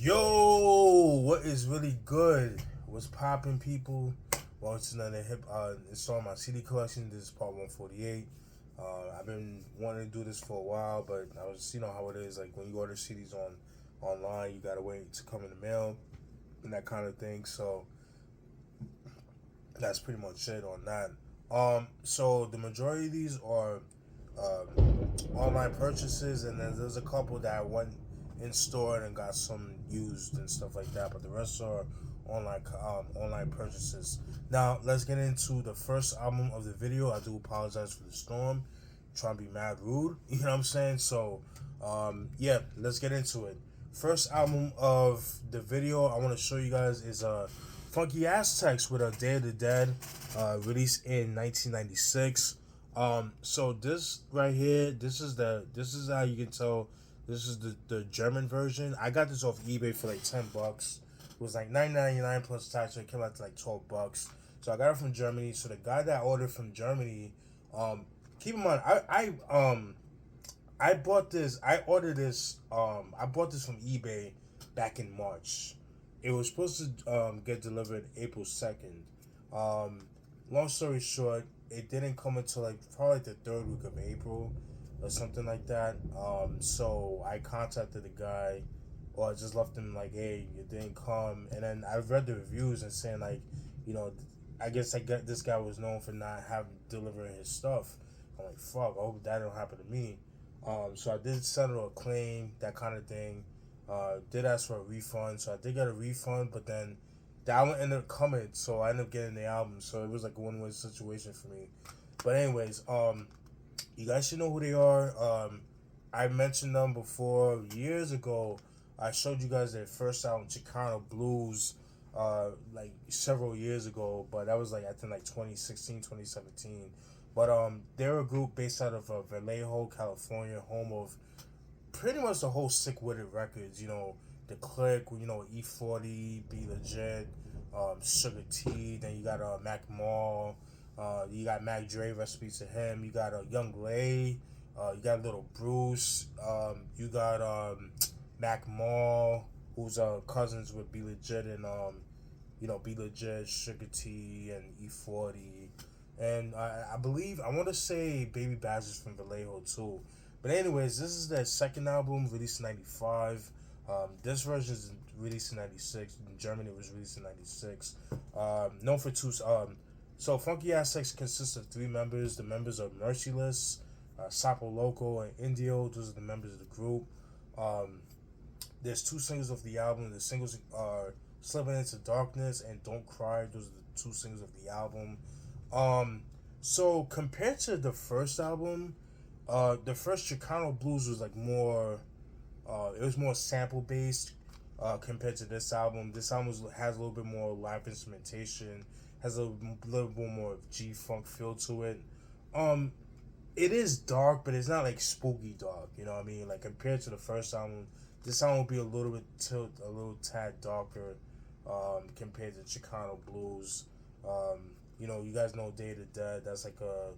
Yo, what is really good? What's popping, people? Well, it's another install my CD collection. This is part 148. I've been wanting to do this for a while, but I was, how it is. Like when you order CDs online, you gotta wait to come in the mail and that kind of thing. So that's pretty much it on that. So the majority of these are online purchases, and then there's a couple that I went in store and got some used and stuff like that. But the rest are online purchases. Now let's get into the first album of the video. I do apologize for the storm. I'm trying to be mad rude, you know what I'm saying? So yeah, let's get into it. First album of the video I want to show you guys is Funky Aztecs with a Day of the Dead, released in 1996. So this right here, this is how you can tell this is the German version. I got this off eBay for like $10. It was like $9.99 plus tax, so it came out to like $12. So I got it from Germany. So the guy that ordered from Germany, keep in mind, I bought this. I ordered this. I bought this from eBay back in March. It was supposed to get delivered April 2nd. Long story short, it didn't come until like probably the third week of April or something like that. So I contacted the guy, or I just left him like, hey, it didn't come. And then I read the reviews and saying like, I guess this guy was known for not delivering his stuff. I'm like, fuck, I hope that don't happen to me. So I did settle a claim, that kind of thing. Did ask for a refund, so I did get a refund, but then the album ended up coming, so I ended up getting the album. So it was like a win-win situation for me. But anyways, you guys should know who they are. I mentioned them before years ago. I showed you guys their first album, Chicano Blues, like several years ago, but that was like I think like 2016, 2017. But they're a group based out of Vallejo, California, home of pretty much the whole Sick With It records. The Clik, E40, Be Legit, Sugar T. Then you got Mac Mall. You got Mac Dre, recipe to him. You got Young Lay. You got Little Bruce. You got Mac Mall, who's cousins with Be Legit and Be Legit, Sugar T, and E40. And I believe, I want to say Baby Badges from Vallejo too. But anyways, this is their second album, released in 95. This version is released in 96. In Germany, it was released in 96. Known for two. So Funky Aztecs consists of three members. The members are Merciless, Sapo Loco, and Indio. Those are the members of the group. There's two singles of the album. The singles are Slipping Into Darkness and Don't Cry. Those are the two singles of the album. So compared to the first album, the first Chicano Blues was like more, it was more sample based compared to this album. This album has a little bit more live instrumentation, has a little bit more G-funk feel to it. It is dark, but it's not like spooky dark, you know what I mean? Like compared to the first album, this album will be a little tad darker compared to Chicano Blues. You guys know Day of the Dead. That's like a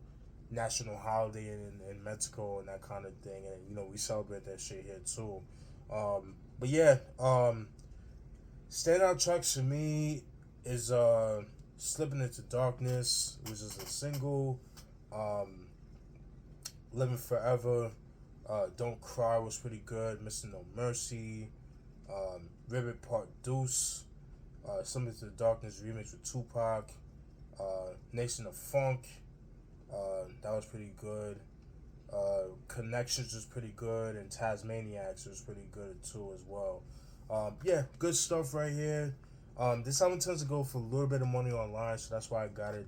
national holiday in Mexico and that kind of thing. And, we celebrate that shit here too. But yeah, standout tracks for me is Slipping Into Darkness, which is a single. Living Forever. Don't Cry was pretty good. Mr. No Mercy. Ribbit Part Deuce. Slipping Into the Darkness remix with Tupac. Nation of Funk, that was pretty good. Connections was pretty good, and Tasmaniacs was pretty good too as well. Yeah, good stuff right here. This album tends to go for a little bit of money online, so that's why I got it.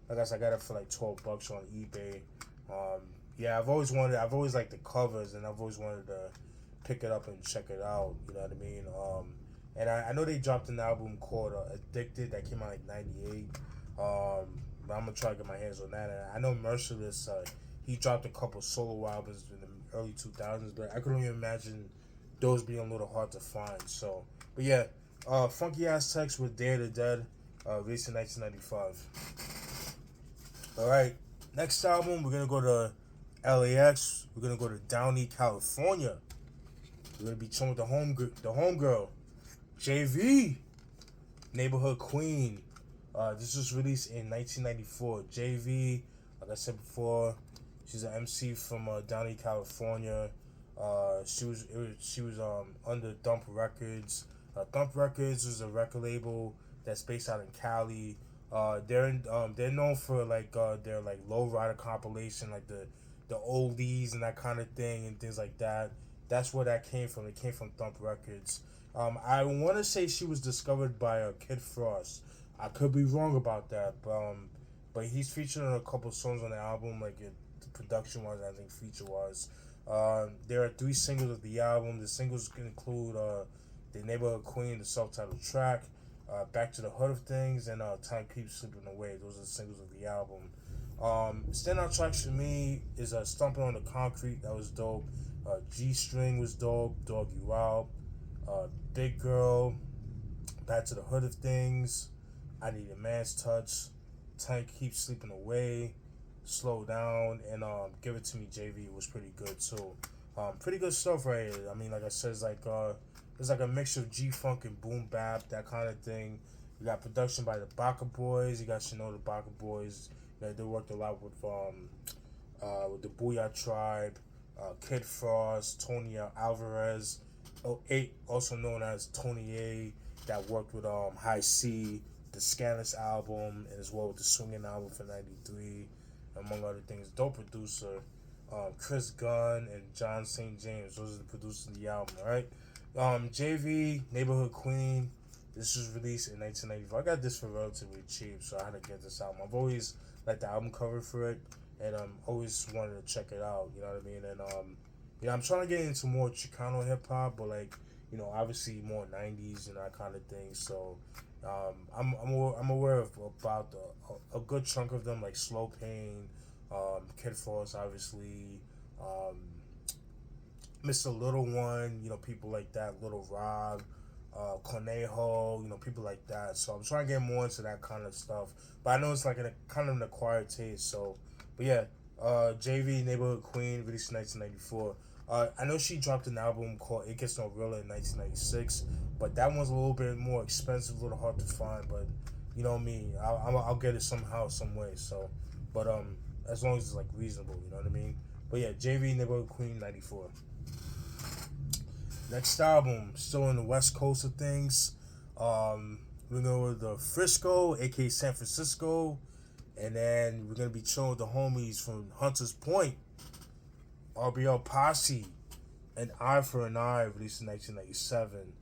Like I said, I got it for like $12 on eBay. Yeah, I've always liked the covers, and I've always wanted to pick it up and check it out. You know what I mean? And I know they dropped an album called Addicted that came out like '98. But I'm gonna try to get my hands on that. And I know Merciless, he dropped a couple solo albums in the early 2000s, but I could only imagine those being a little hard to find. So, but yeah, Funky Aztecs with Day of the Dead, released in 1995. All right, next album we're gonna go to LAX. We're gonna go to Downey, California. We're gonna be chilling with the homegirl, JV, Nayba'Hood Queen. This was released in 1994. JV, like I said before, she's an MC from down in California. She was under Dump Records. Dump Records is a record label that's based out in Cali. They're known for their like lowrider compilation, like the oldies and that kind of thing and things like that. That's where that came from. It came from Dump Records. I want to say she was discovered by Kid Frost. I could be wrong about that, but he's featured on a couple songs on the album, like the production wise, I think feature wise. There are 3 singles of the album. The singles include the Nayba'Hood Queen, the self-titled track, Back to the Hood of Things, and Time Keeps Slipping Away. Those are the singles of the album. Standout tracks for me is Stomping on the Concrete. That was dope. G-String was dope. Dog You Out. Big Girl. Back to the Hood of Things. I Need a Man's Touch. Time Keeps Sleeping Away. Slow Down. And Give It To Me JV was pretty good too. Pretty good stuff right here. I mean, like I said, it's like a mix of G-Funk and boom bap, that kind of thing. You got production by the Baka Boys. You guys should know the Baka Boys. They worked a lot with the Booyah Tribe, Kid Frost, Tony Alvarez, also known as Tony A, that worked with High C, the Scandalous album, and as well with the Swinging album for '93, among other things. Dope producer. Chris Gunn and John St. James. Those are the producers of the album, right? JV, Nayba'Hood Queen. This was released in 1994. I got this for relatively cheap, so I had to get this album. I've always liked the album cover for it, and always wanted to check it out. You know what I mean? And I'm trying to get into more Chicano hip hop, but obviously more '90s and that kind of thing. So I'm aware of about a good chunk of them, like Slow Pain, Kid Frost, obviously. Mr. Little One, people like that, Little Rob, Conejo, people like that. So I'm trying to get more into that kind of stuff. But I know it's like kind of an acquired taste. So, but yeah, JV, Nayba'Hood Queen, released in 1994. I know she dropped an album called It Gets No Realer in 1996, but that one's a little bit more expensive, a little hard to find. But you know me, I'll get it somehow, some way. So, but as long as it's like reasonable, you know what I mean. But yeah, JV, Nayba'Hood Queen, 94. Next album, still on the West Coast of things. We're going with the Frisco, aka San Francisco, and then we're gonna be chilling with the homies from Hunters Point, RBL Posse, and Eye for an Eye, released in 1997.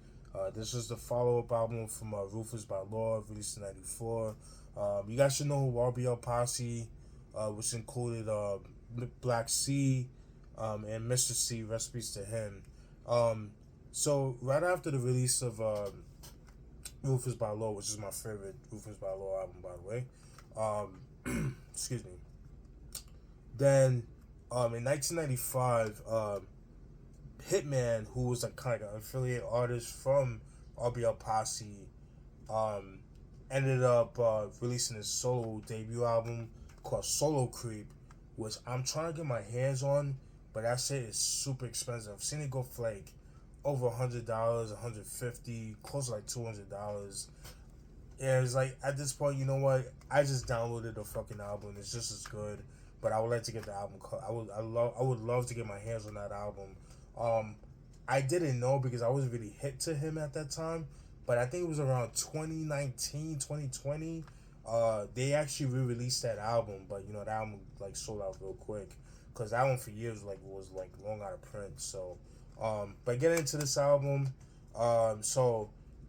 This was the follow-up album from Rufus by Law, released in '94. You guys should know who RBL Posse, which included Black C and Mr. C. Recipes to him. So right after the release of Rufus by Law, which is my favorite Rufus by Law album, by the way, excuse me. Then in 1995, Hitman, who was kind of an affiliate artist from RBL Posse, ended up releasing his solo debut album called Solo Creep, which I'm trying to get my hands on, but that shit is super expensive. I've seen it go for over $100, $150, close to $200. Yeah, it's at this point, you know what? I just downloaded the fucking album. It's just as good, but I would like to get the album. I would love to get my hands on that album. I didn't know because I wasn't really hit to him at that time, but I think it was around 2019, 2020. They actually re-released that album, but that album sold out real quick because that one for years was long out of print. So, but getting into this album,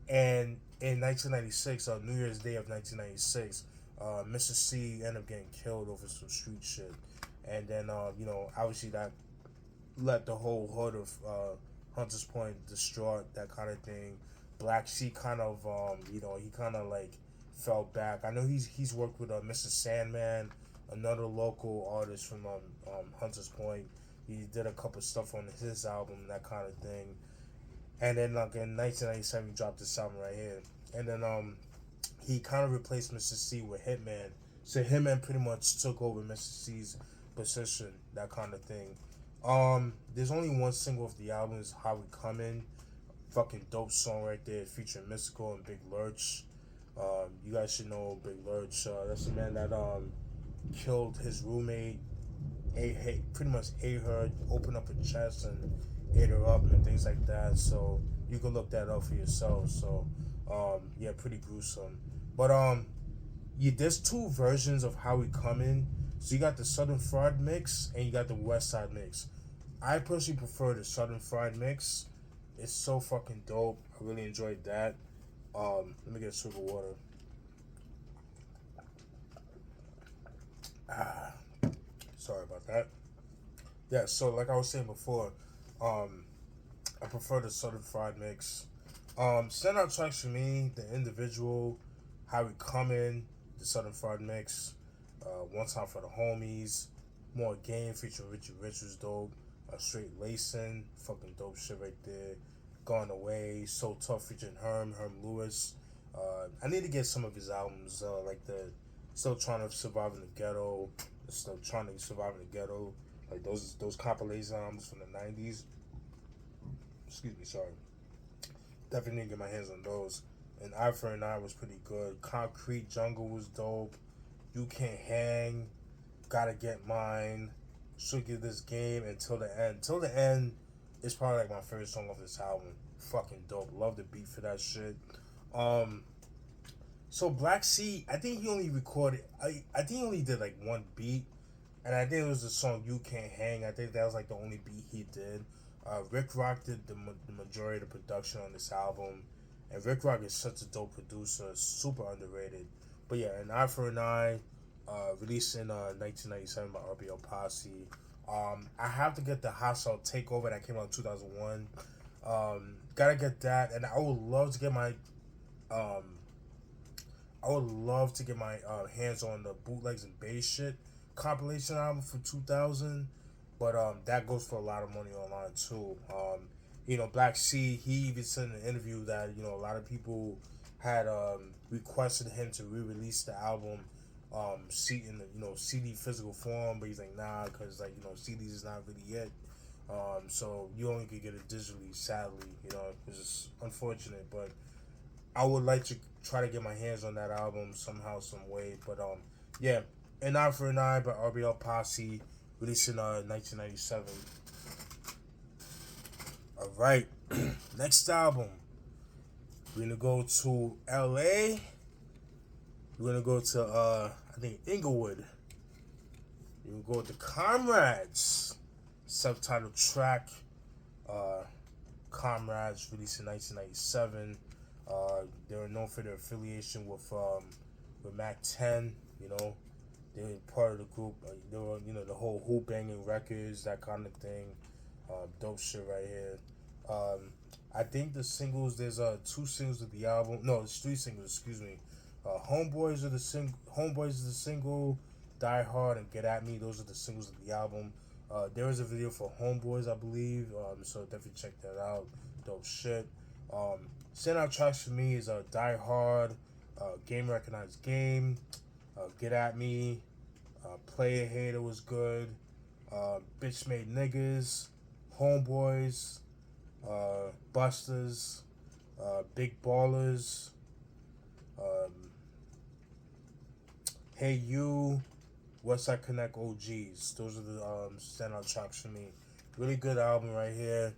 and in 1996, New Year's Day of 1996, Mr. C ended up getting killed over some street shit, and then obviously that let the whole hood of Hunters Point distraught, that kind of thing. Black C kind of he kind of fell back. I know he's worked with Mr. Sandman, another local artist from Hunters Point. He did a couple stuff on his album, that kind of thing. And then in 1997, he dropped this album right here. And then he kind of replaced Mr. C with Hitman. So Hitman pretty much took over Mr. C's position, that kind of thing. There's only one single of the album is How We Comin'. Fucking dope song right there, featuring Mystikal and Big Lurch. You guys should know Big Lurch. That's the man that killed his roommate, pretty much ate her, opened up her chest and ate her up and things like that. So you can look that up for yourself. So yeah, pretty gruesome. But yeah, there's two versions of How We Comin'. So you got the Southern Fried mix and you got the West Side mix. I personally prefer the Southern Fried mix. It's so fucking dope. I really enjoyed that. Let me get a swig of water. Ah, sorry about that. Yeah, so like I was saying before, I prefer the Southern Fried mix. Standout tracks for me, the individual, How We Comin', the Southern Fried mix, One Time for the Homies, More Game featuring Richie Rich was dope. Straight Lacin', fucking dope shit right there. Gone Away, So Tough featuring Herm Lewis. I need to get some of his albums, like the Still Trying to Survive in the Ghetto, Still Trying to Survive in the Ghetto, like those compilation albums from the '90s. Excuse me, sorry. Definitely need to get my hands on those. And Eye for an Eye was pretty good. Concrete Jungle was dope. You Can't Hang, Gotta Get Mine, Should Give This Game, and Till the End. Till the End is probably like my favorite song off this album. Fucking dope. Love the beat for that shit. So Black Sea, I think he only recorded. I think he only did like one beat, and I think it was the song "You Can't Hang." I think that was like the only beat he did. Rick Rock did the majority of the production on this album, and Rick Rock is such a dope producer, super underrated. But yeah, An Eye for an Eye, released in 1997 by RBL Posse. I have to get the Hostile Takeover that came out in 2001. Gotta get that, and I would love to get my hands on the Bootlegs and Bass shit compilation album from 2000, but that goes for a lot of money online too. Black Sea, he even said in an interview that a lot of people had requested him to re-release the album, in the CD physical form, but he's like nah, because CDs is not really it. So you only could get it digitally, sadly, which is unfortunate, but I would like to try to get my hands on that album somehow, some way. But yeah, An Eye for an Eye by RBL Posse, released in 1997. All right, next album. We're gonna go to LA. We're gonna go to I think Inglewood. We're gonna go with the Comrads. Subtitle track. Comrads, released in 1997. They were known for their affiliation with Mac 10. They were part of the group. They were the whole hoop banging records, that kind of thing. Dope shit right here. I think the singles, there's two singles of the album. No, it's three singles. Excuse me. Homeboys are the single. Die Hard and Get At Me. Those are the singles of the album. There is a video for Homeboys, I believe. So definitely check that out. Dope shit. Standout tracks for me is Die Hard, Game Recognized Game, Get At Me, Player Hater was good, Bitch Made Niggas, Homeboys, Busters, Big Ballers, Hey You, Westside Connect OGs. Those are the standout tracks for me. Really good album right here.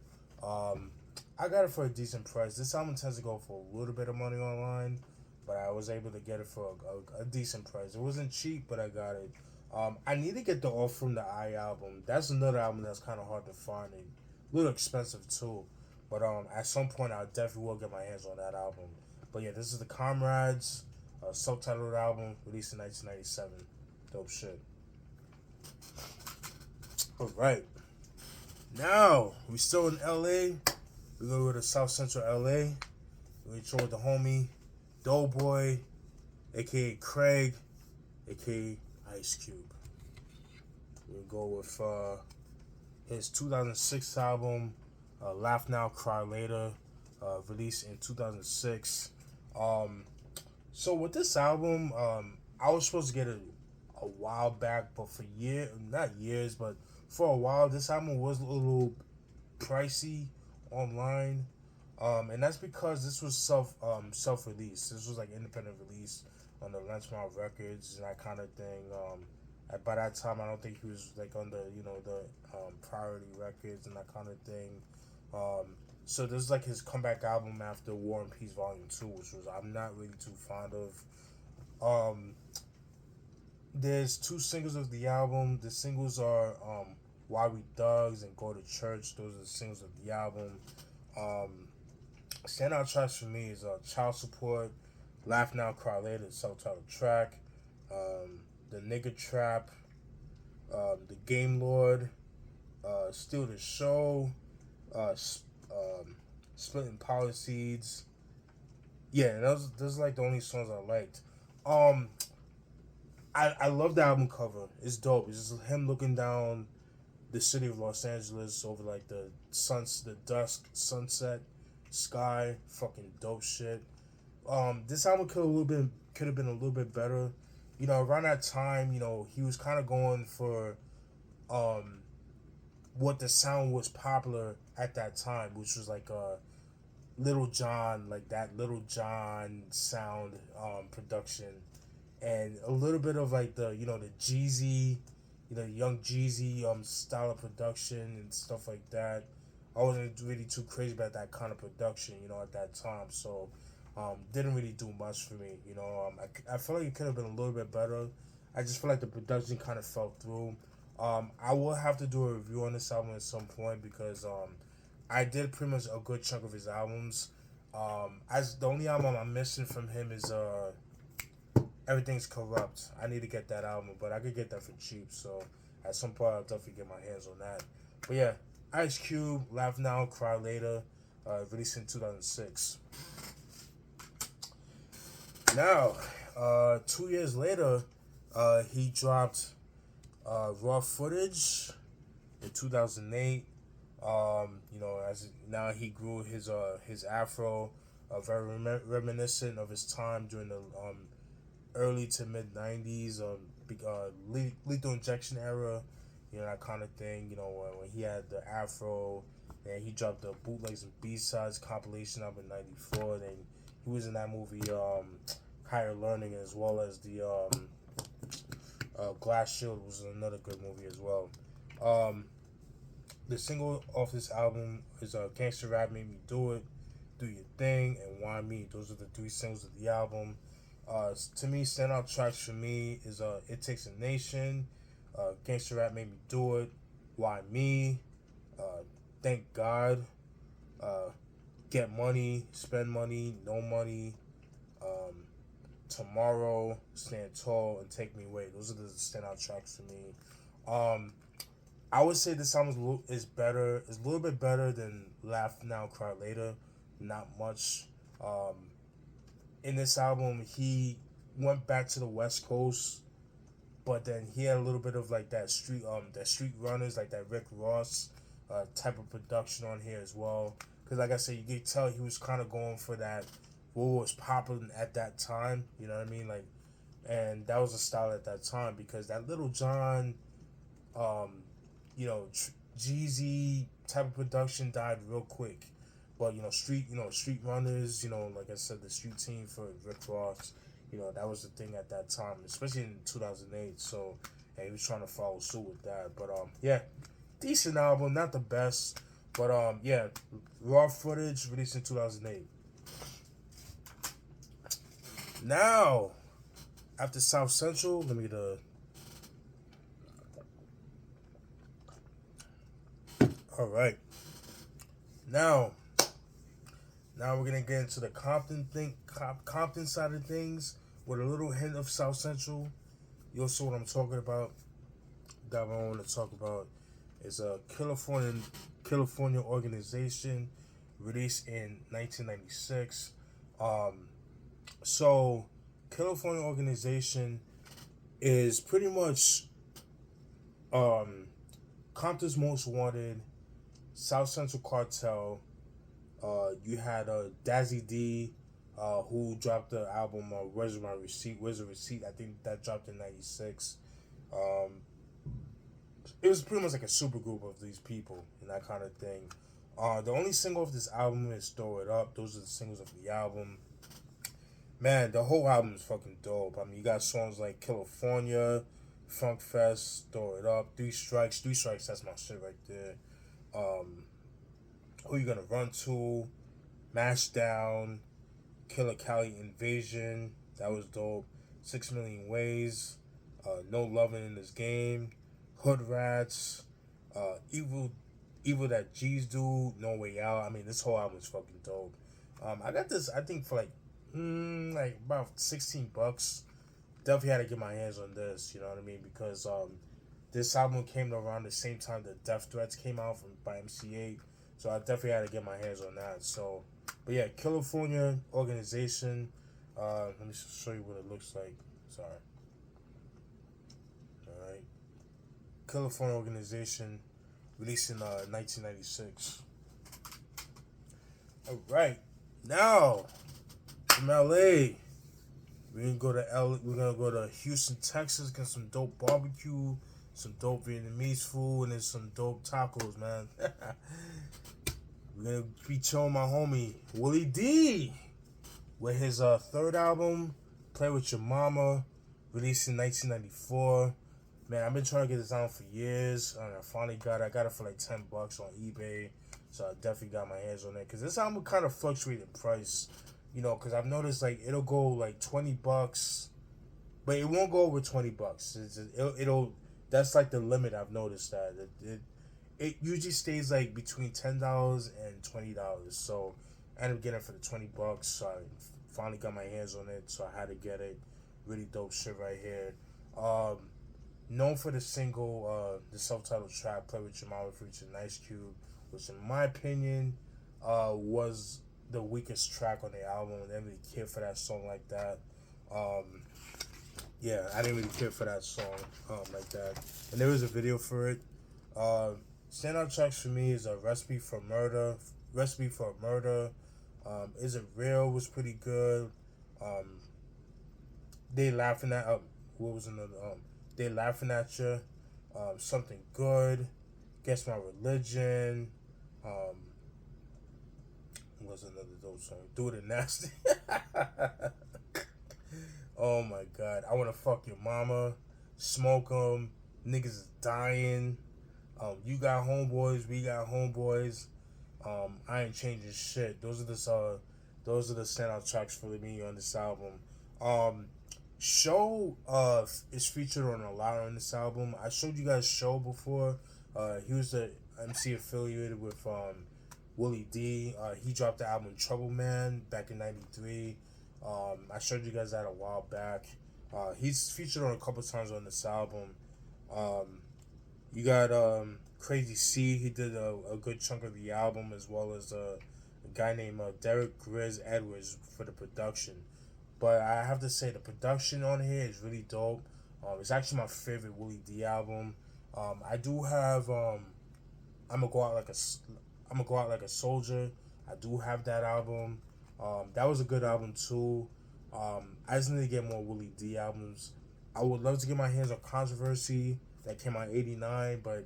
I got it for a decent price. This album tends to go for a little bit of money online, but I was able to get it for a decent price. It wasn't cheap, but I got it. I need to get the Off From the Eye album. That's another album that's kind of hard to find and a little expensive too. But at some point, I definitely will get my hands on that album. But yeah, this is the Comrades subtitled album, released in 1997. Dope shit. All right. Now, we still in LA. We're going to go to South Central LA. We're going to chill with the homie, Doughboy, a.k.a. Craig, a.k.a. Ice Cube. We're going to go with his 2006 album, Laugh Now, Cry Later, released in 2006. So with this album, I was supposed to get it a while back, but not years, but for a while, this album was a little pricey online, and that's because this was self release. This was like independent release on the Lunchmouth Records and that kind of thing. By that time, I don't think he was like on the the Priority Records and that kind of thing. So this is like his comeback album after War and Peace Volume 2, which was I'm not really too fond of. There's two singles of the album. The singles are Why We Thugs and Go to Church. Those are the singles of the album. Standout tracks for me is Child Support, Laugh Now, Cry Later, the self-titled track, The Nigga Trap, The Game Lord, Steal the Show, Splitting Policies. Yeah, those are like the only songs I liked. I love the album cover. It's dope. It's just him looking down the city of Los Angeles over like the dusk sunset sky. Fucking dope shit. This album could have been a little bit better. Around that time, he was kind of going for what the sound was popular at that time, which was like Little John, like that Little John sound production, and a little bit of like the the Jeezy, Young Jeezy style of production and stuff like that. I wasn't really too crazy about that kind of production, at that time. So, didn't really do much for me. I feel like it could have been a little bit better. I just feel like the production kind of fell through. I will have to do a review on this album at some point because I did pretty much a good chunk of his albums. As the only album I'm missing from him is Everything's Corrupt. I need to get that album, but I could get that for cheap. So at some point I'll definitely get my hands on that. But yeah, Ice Cube, Laugh Now, Cry Later, released in 2006. Now, 2 years later, he dropped Raw Footage in 2008. As now he grew his afro, very reminiscent of his time during the early to mid 90s, Lethal Injection era, that kind of thing. When he had the afro, and he dropped the Bootlegs and B-Sides compilation album in '94. Then he was in that movie Higher Learning, as well as the Glass Shield was another good movie as well. The single off this album is Gangsta Rap Made Me Do It, Do Your Thing, and Why Me. Those are the three singles of the album. To me, standout tracks for me is It Takes a Nation, Gangsta Rap Made Me Do It, Why Me, Thank God, Get Money, Spend Money, No Money, Tomorrow, Stand Tall, and Take Me Away. Those are the standout tracks for me. I would say this album is better. It's a little bit better than Laugh Now, Cry Later. Not much. In this album, he went back to the West Coast, but then he had a little bit of like that street runners, like that Rick Ross type of production on here as well. Because like I said, you could tell he was kind of going for that what was popular at that time. You know what I mean? Like, and that was a style at that time because that Little John, Jeezy type of production died real quick. But street runners, like I said, the street team for Rick Ross, that was the thing at that time, especially in 2008. So he was trying to follow suit with that. But yeah, decent album, not the best, but yeah, Raw Footage released in 2008. Now, after South Central, let me get a. All right. Now we're gonna get into the Compton side of things with a little hint of South Central. You'll see what I'm talking about. That one I want to talk about is a Killafornia organization released in 1996. So Killafornia organization is pretty much Compton's Most Wanted, South Central Cartel. You had Dazzy D, who dropped the album Where's My Receipt? Where's the Receipt? I think that dropped in '96. it was pretty much like a super group of these people and that kind of thing. The only single of this album is "Throw It Up." Those are the singles of the album. Man, the whole album is fucking dope. I mean, you got songs like "Killafornia," "Funk Fest," "Throw It Up," "Three Strikes." "Three Strikes," that's my shit right there. Who You Gonna Run To? Mash Down, Killer Cali Invasion. That was dope. 6 Million Ways. No Loving in This Game. Hood Rats. Evil That G's Do. No Way Out. I mean, this whole album is fucking dope. I got this, I think, for like about $16. Definitely had to get my hands on this, you know what I mean? Because this album came around the same time that Death Threats came out by MC8. So I definitely had to get my hands on that. So, but yeah, Killafornia organization. Let me show you what it looks like. Sorry. All right. Killafornia organization, released in 1996. All right. Now, from LA, we're gonna go to We're gonna go to Houston, Texas, get some dope barbecue, some dope Vietnamese food, and then some dope tacos, man. We're gonna be chilling my homie Willie D with his third album, "Play With Your Mama," released in 1994. Man, I've been trying to get this album for years, and I finally got it. I got it for like $10 on eBay, so I definitely got my hands on it. Cause this album kind of fluctuated in price, you know. Cause I've noticed like it'll go like $20, but it won't go over $20. It'll that's like the limit. I've noticed that it usually stays like between $10 and $20. So I ended up getting it for the $20. So I finally got my hands on it. So I had to get it. Really dope shit right here. Known for the single, the self-titled track, "Play With Your Mama" featuring Ice Cube, which in my opinion was the weakest track on the album. I didn't really care for that song like that. Yeah, I didn't really care for that song like that. And there was a video for it. Standout tracks for me is a Recipe for Murder. Is It Real was pretty good. They Laughing at what was another They Laughing at You. Something Good. Guess My Religion. What was another dope song? Do It Nasty. Oh my god. I Wanna Fuck Your Mama. Smoke 'Em. Niggas Is Dying. You Got Homeboys, We Got Homeboys. I Ain't Changing Shit. Those are the standout tracks for me on this album. Show is featured on a lot on this album. I showed you guys Show before. He was the MC affiliated with Willie D. He dropped the album Trouble Man back in '93. I showed you guys that a while back. He's featured on a couple times on this album. You got Crazy C. He did a good chunk of the album, as well as a guy named Derek Grizz Edwards for the production. But I have to say the production on here is really dope. It's actually my favorite Willie D album. I do have I'm gonna go out like a soldier. I do have that album. That was a good album too. I just need to get more Willie D albums. I would love to get my hands on Controversy. That came out in '89, but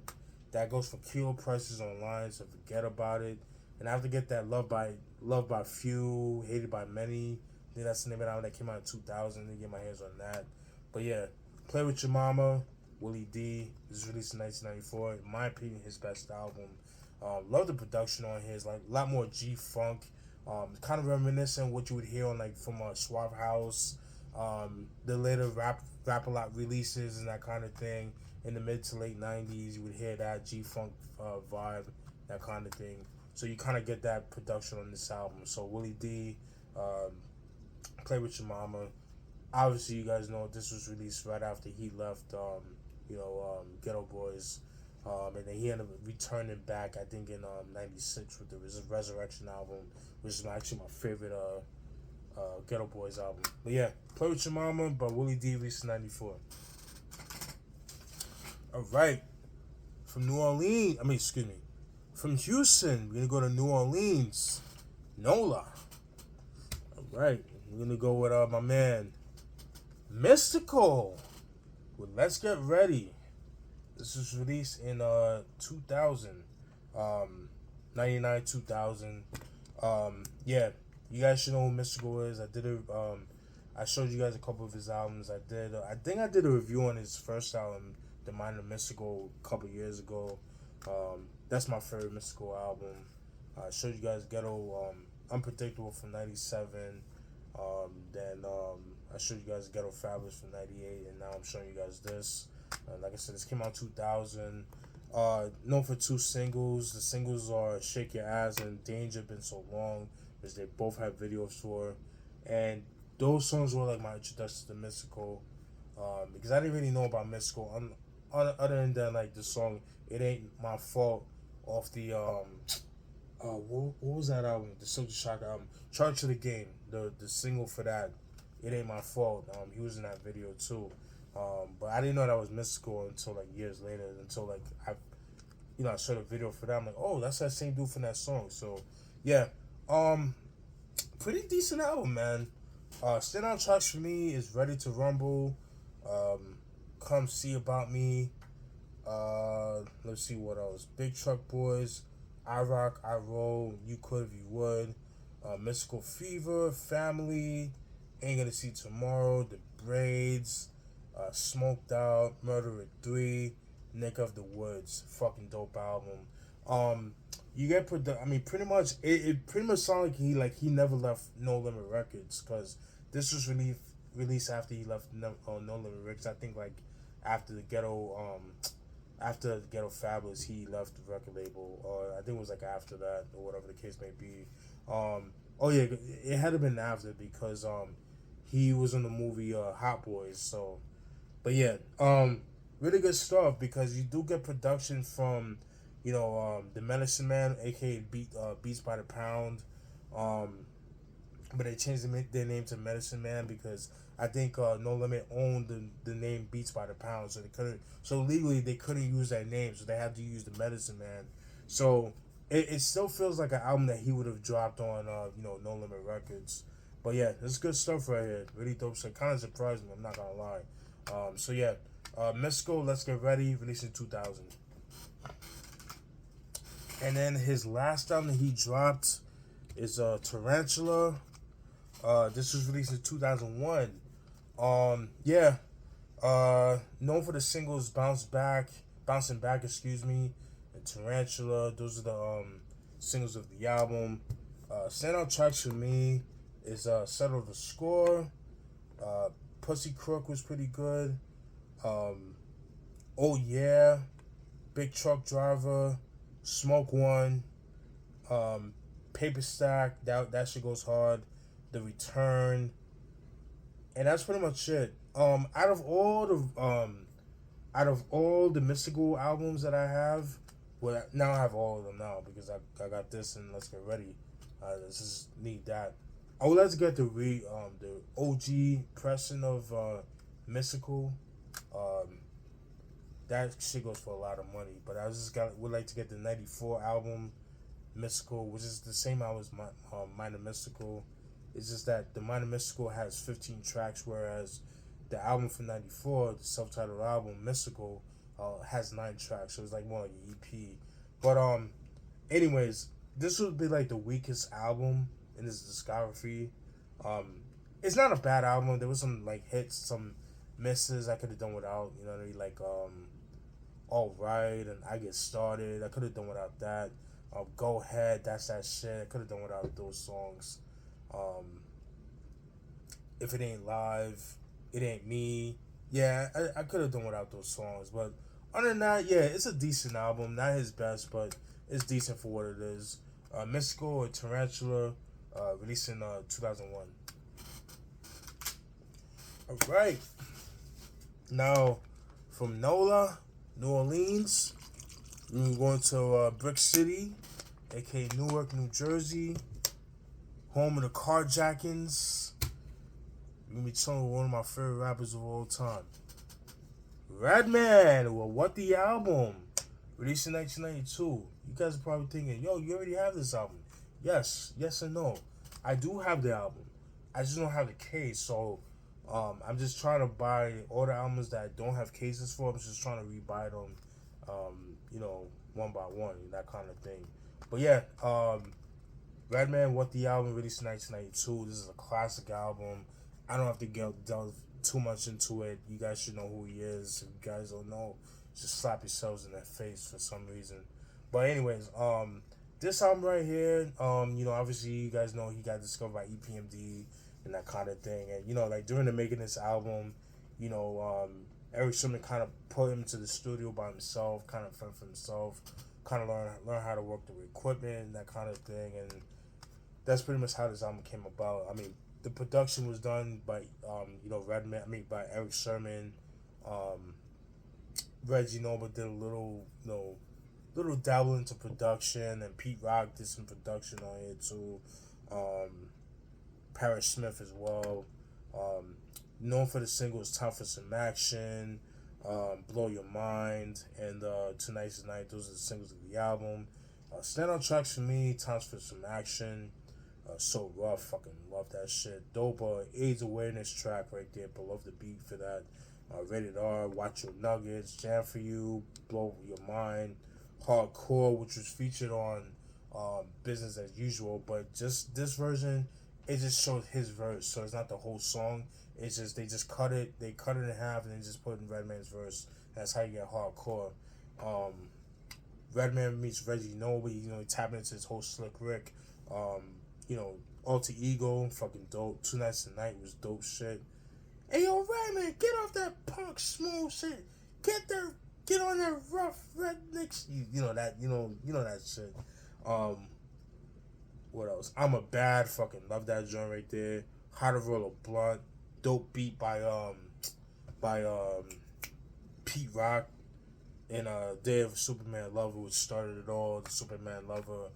that goes for kilo prices online, so forget about it. And I have to get that Love by Few, Hated by Many. I think that's the name of the album that came out in 2000. To get my hands on that. But yeah, Play With Your Mama, Willie D. This was released in 1994. In my opinion, his best album. Love the production on here. It's like a lot more G-Funk. Kind of reminiscent of what you would hear on like from Suave House, the later rap a lot releases and that kind of thing. In the mid to late 90s, you would hear that G-Funk vibe, that kind of thing. So you kind of get that production on this album. So Willie D, Play With Your Mama. Obviously, you guys know this was released right after he left, Ghetto Boys. And then he ended up returning back, I think, in '96 with the Resurrection album, which is actually my favorite Ghetto Boys album. But yeah, Play With Your Mama by Willie D, released in '94. All right, from Houston, we're gonna go to New Orleans. NOLA. All right, we're gonna go with my man Mystikal with Let's Get Ready. This was released in 2000, 99, 2000. Yeah, you guys should know who Mystikal is. I showed you guys a couple of his albums. I think I did a review on his first album, The Mind of Mystikal, a couple years ago. That's my favorite Mystikal album. I showed you guys Ghetto Unpredictable from '97. Then I showed you guys Ghetto Fabulous from '98, and now I'm showing you guys this. Like I said, this came out 2000. Known for two singles. The singles are Shake Your Ass and Danger Been So Long, which they both have videos for. And those songs were like my introduction to Mystikal. Because I didn't really know about Mystikal. Other than like the song It Ain't My Fault off the what was that album? The Silk the Shock album. Charge to the Game. The single for that, It Ain't My Fault. He was in that video too. But I didn't know that was Mystikal until like years later. Until like I saw the video for that. I'm like, oh, that's that same dude from that song. So yeah, pretty decent album, man. Standout tracks for me is Ready to Rumble, Come See About Me. Let's see what else. Big Truck Boys, I Rock, I Roll, You Could If You Would, Mystical Fever, Family, Ain't Gonna See Tomorrow, The Braids, Smoked Out, Murder at 3, Nick of the Woods. Fucking dope album. You get pretty much it pretty much sounded like he never left No Limit Records, because this was released after he left No Limit Records. I think like after the Ghetto Fabulous, he left the record label, or I think it was like after that, or whatever the case may be. Oh yeah, it had to been after, because he was in the movie Hot Boys. So, but yeah, really good stuff, because you do get production from, the Medicine Man, aka Beats by the Pound, but they changed their name to Medicine Man because I think No Limit owned the name Beats by the Pound, so legally they couldn't use that name, so they had to use the Medicine Man. So it still feels like an album that he would have dropped on No Limit Records. But yeah, this is good stuff right here. Really dope. So kind of surprised me, I'm not gonna lie. So yeah, Mystikal, Let's Get Ready, released in 2000. And then his last album that he dropped is Tarantula. This was released in 2001. Known for the singles Bouncing Back, and Tarantula. Those are the singles of the album. Standout tracks for me is Settle the Score. Pussy Crook was pretty good. Oh Yeah, Big Truck Driver, Smoke One, Paper Stack, that shit goes hard. The Return, and that's pretty much it. Out of all the Mystikal albums that I have, well, now I have all of them now because I got this and Let's Get Ready. Let's just need that. I would like to get the OG pressing of Mystikal. That shit goes for a lot of money, but would like to get the '94 album Mystikal, which is the same album as Mind of Mystikal. It's just that the Mind of Mystikal has 15 tracks, whereas the album from '94, the self-titled album Mystikal, has 9 tracks. So it's like more like an EP. But anyways, this would be like the weakest album in his discography. It's not a bad album. There was some like hits, some misses I could have done without. You know what I mean? Like All Right and I Get Started. I could have done without that. Go Ahead, That's That Shit. I could have done without those songs. If It Ain't Live, It Ain't Me. Yeah, I could have done without those songs. But other than that, yeah, it's a decent album. Not his best, but it's decent for what it is. Mystikal or Tarantula, released in 2001. Alright. Now, from NOLA, New Orleans, we're going to Brick City, aka Newark, New Jersey, home of the Carjackings. We're going to be telling one of my favorite rappers of all time. Redman, well, What the Album, released in 1992. You guys are probably thinking, yo, you already have this album. Yes and no. I do have the album. I just don't have the case. So I'm just trying to buy all the albums that I don't have cases for. I'm just trying to rebuy them, you know, one by one, that kind of thing. But yeah, Redman, What the Album, released in 1992. This is a classic album. I don't have to delve too much into it. You guys should know who he is. If you guys don't know, just slap yourselves in the face for some reason. But anyways, this album right here, you know, obviously you guys know he got discovered by EPMD and that kind of thing. And you know, like during the making this album, you know, Eric Sermon kind of put him to the studio by himself, kind of fend for himself, kind of learn how to work the equipment and that kind of thing. And that's pretty much how this album came about. I mean, the production was done by you know, Redman. I mean, by Eric Sermon. Reggie Noble did a little, you know, little dabble into production, and Pete Rock did some production on it too. Parrish Smith as well. Known for the singles "Time for Some Action," "Blow Your Mind," and "Tonight's the Night." Those are the singles of the album. Standout tracks for me: "Times for Some Action," "So Rough," fucking love that shit. Dope AIDS awareness track right there, but love the beat for that. Rated R, "Watch Your Nuggets," "Jam for You," "Blow Your Mind," "Hardcore," which was featured on Business as Usual, but just this version, it just showed his verse, so it's not the whole song. It's just they cut it in half, and then just put in Redman's verse. That's how you get Hardcore. Redman meets Reggie Noble, you know, he tapping into his whole Slick Rick. You know, Alter Ego, fucking dope. Two Nights a Night was dope shit. Hey yo, Redman, get off that punk smooth shit. Get on that rough rednecks. You know that, you know that shit. What else? I'm a Bad, fucking love that joint right there. How to Roll a Blunt, dope beat by Pete Rock, and Day of Superman Lover, which started it all. The Superman Lover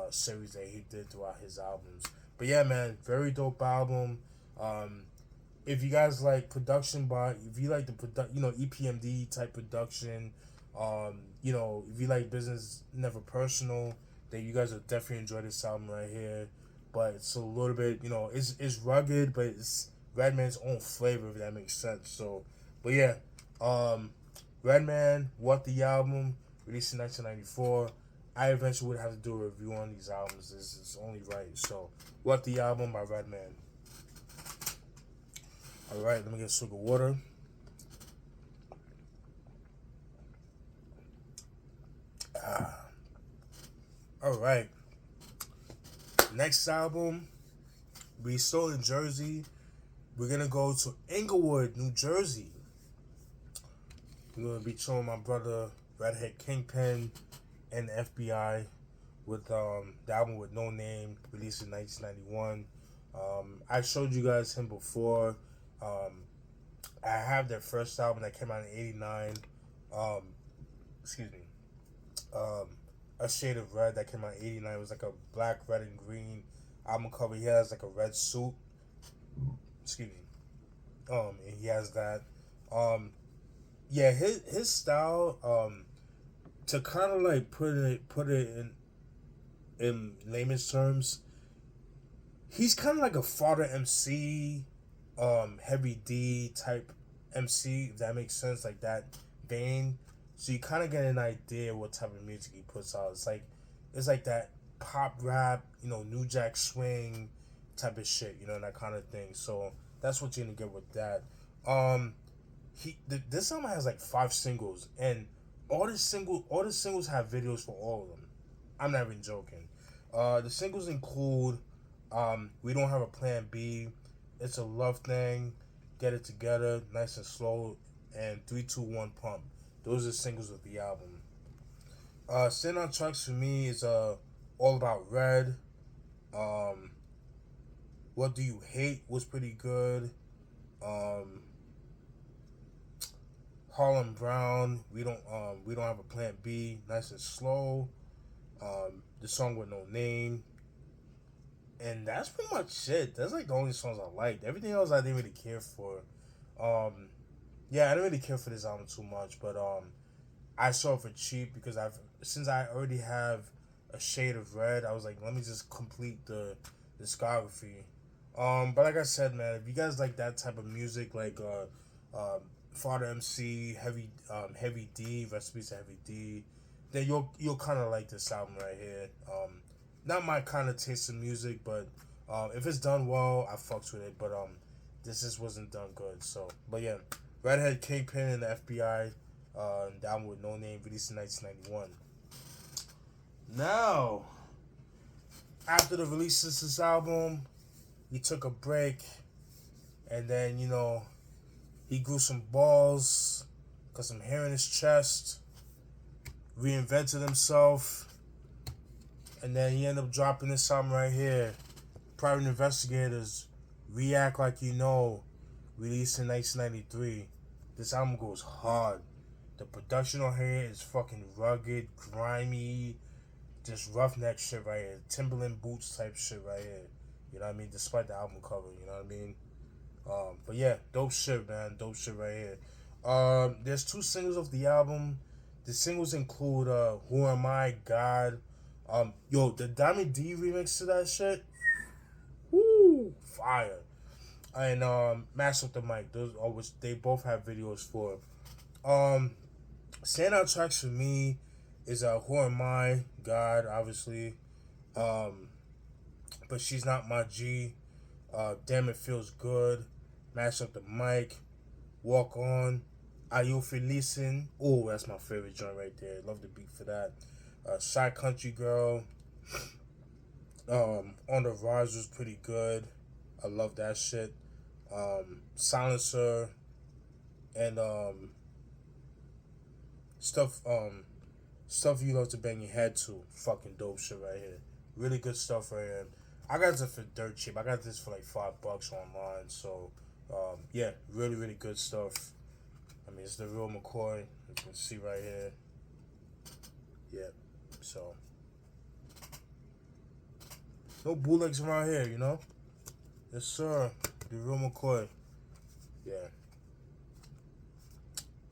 series that he did throughout his albums. But yeah, man, very dope album. If you guys like production by, if you like the you know, EPMD type production, you know, if you like Business Never Personal, then you guys will definitely enjoy this album right here. But it's a little bit, you know, it's rugged, but it's Redman's own flavor, if that makes sense. So, but yeah, Redman, What the Album, released in 1994. I eventually would have to do a review on these albums. This is only right. So, What the Album by Redman. Alright, let me get a swig of water. Alright. Next album, we still in Jersey. We're gonna go to Englewood, New Jersey. We're gonna be showing my brother Redhead Kingpin and the FBI with the album with No Name, released in 1991. I showed you guys him before. I have their first album that came out in '89. Excuse me. A Shade of Red that came out in '89. It was like a black, red, and green album cover. He has like a red suit. Excuse me. And he has that. Yeah, his style. To kind of like put it in layman's terms, he's kind of like a fodder MC, Heavy D type MC, if that makes sense, like that vein. So you kind of get an idea what type of music he puts out. It's like that pop rap, you know, New Jack Swing type of shit, you know, that kind of thing. So that's what you're gonna get with that. This album has like 5 singles, and all the singles have videos for all of them. I'm not even joking. The singles include We Don't Have a Plan B, It's a Love Thing, Get It Together, Nice and Slow, and 3, 2, 1 Pump. Those are the singles of the album. Standout tracks for me is All About Red. What Do You Hate was pretty good. Harlem Brown, we don't have a plan B, Nice and Slow. The song with No Name. And that's pretty much it. That's like the only songs I liked. Everything else I didn't really care for. Yeah, I didn't really care for this album too much, but I saw it for cheap because since I already have A Shade of Red, I was like, let me just complete the discography. But like I said, man, if you guys like that type of music, like Father MC, Heavy D, recipes to Heavy D, then you'll kind of like this album right here. Not my kind of taste in music, but if it's done well, I fucks with it. But this just wasn't done good. So, but yeah, Redhead Kingpin and the FBI, down with No Name, released in 1991. Now, after the release of this album, he took a break, and then he grew some balls, got some hair in his chest, reinvented himself, and then he ended up dropping this album right here. Private Investigators, React Like You Know, released in 1993. This album goes hard. The production on here is fucking rugged, grimy, just roughneck shit right here. Timberland boots type shit right here. You know what I mean? Despite the album cover, you know what I mean? But yeah, dope shit, man. Dope shit right here. There's 2 singles of the album. The singles include Who Am I, God. The Diamond D remix to that shit. Woo! Fire. And Mash Up the Mic. Those always, they both have videos for. Standout tracks for me is Who Am I, God, obviously. But She's Not My G. Damn It Feels Good. Mash Up the Mic. Walk On. Are You Felicin? Oh, that's my favorite joint right there. Love the beat for that. Shy Country Girl. On the Rise was pretty good. I love that shit. Silencer. And stuff you love to bang your head to. Fucking dope shit right here. Really good stuff right here. I got this for dirt cheap. I got this for like $5 online. So yeah, really, really good stuff. I mean, it's the real McCoy. You can see right here. Yeah, so no bootlegs around here, you know. Yes, sir. The real McCoy. Yeah.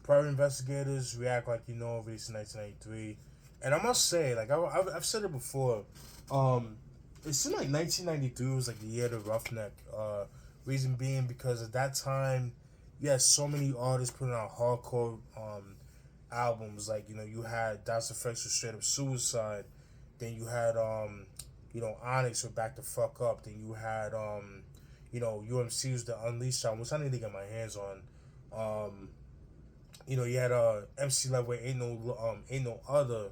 Private Investigators, React Like You Know, released in 1993. And I must say, like I've said it before, it seemed like 1993 was like the year of the Roughneck. Reason being because at that time, you had so many artists putting out hardcore albums. Like you had Das Effects with Straight Up Suicide, then you had Onyx with Back the Fuck Up, then you had UMC was the Unleashed album, which I need to get my hands on. You had MC Love with Ain't No Other.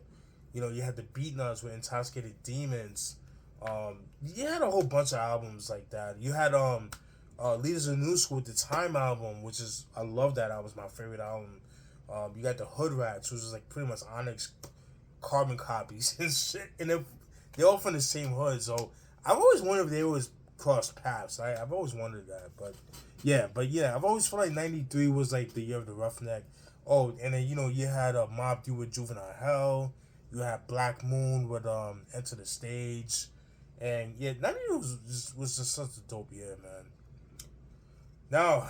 You had the Beatnuts with Intoxicated Demons. You had a whole bunch of albums like that. You had Leaders of the New School with the Time album, which is, I love that album. It's my favorite album. You got the Hood Rats, which is like pretty much Onyx carbon copies and shit. And they're all from the same hood. So I've always wondered if they always crossed paths. I've always wondered that. But yeah, I've always felt like 93 was like the year of the Roughneck. Oh, and then you had Mobb Deep with Juvenile Hell. You had Black Moon with Enter the Stage. And yeah, 93 was just such a dope year, man. Now,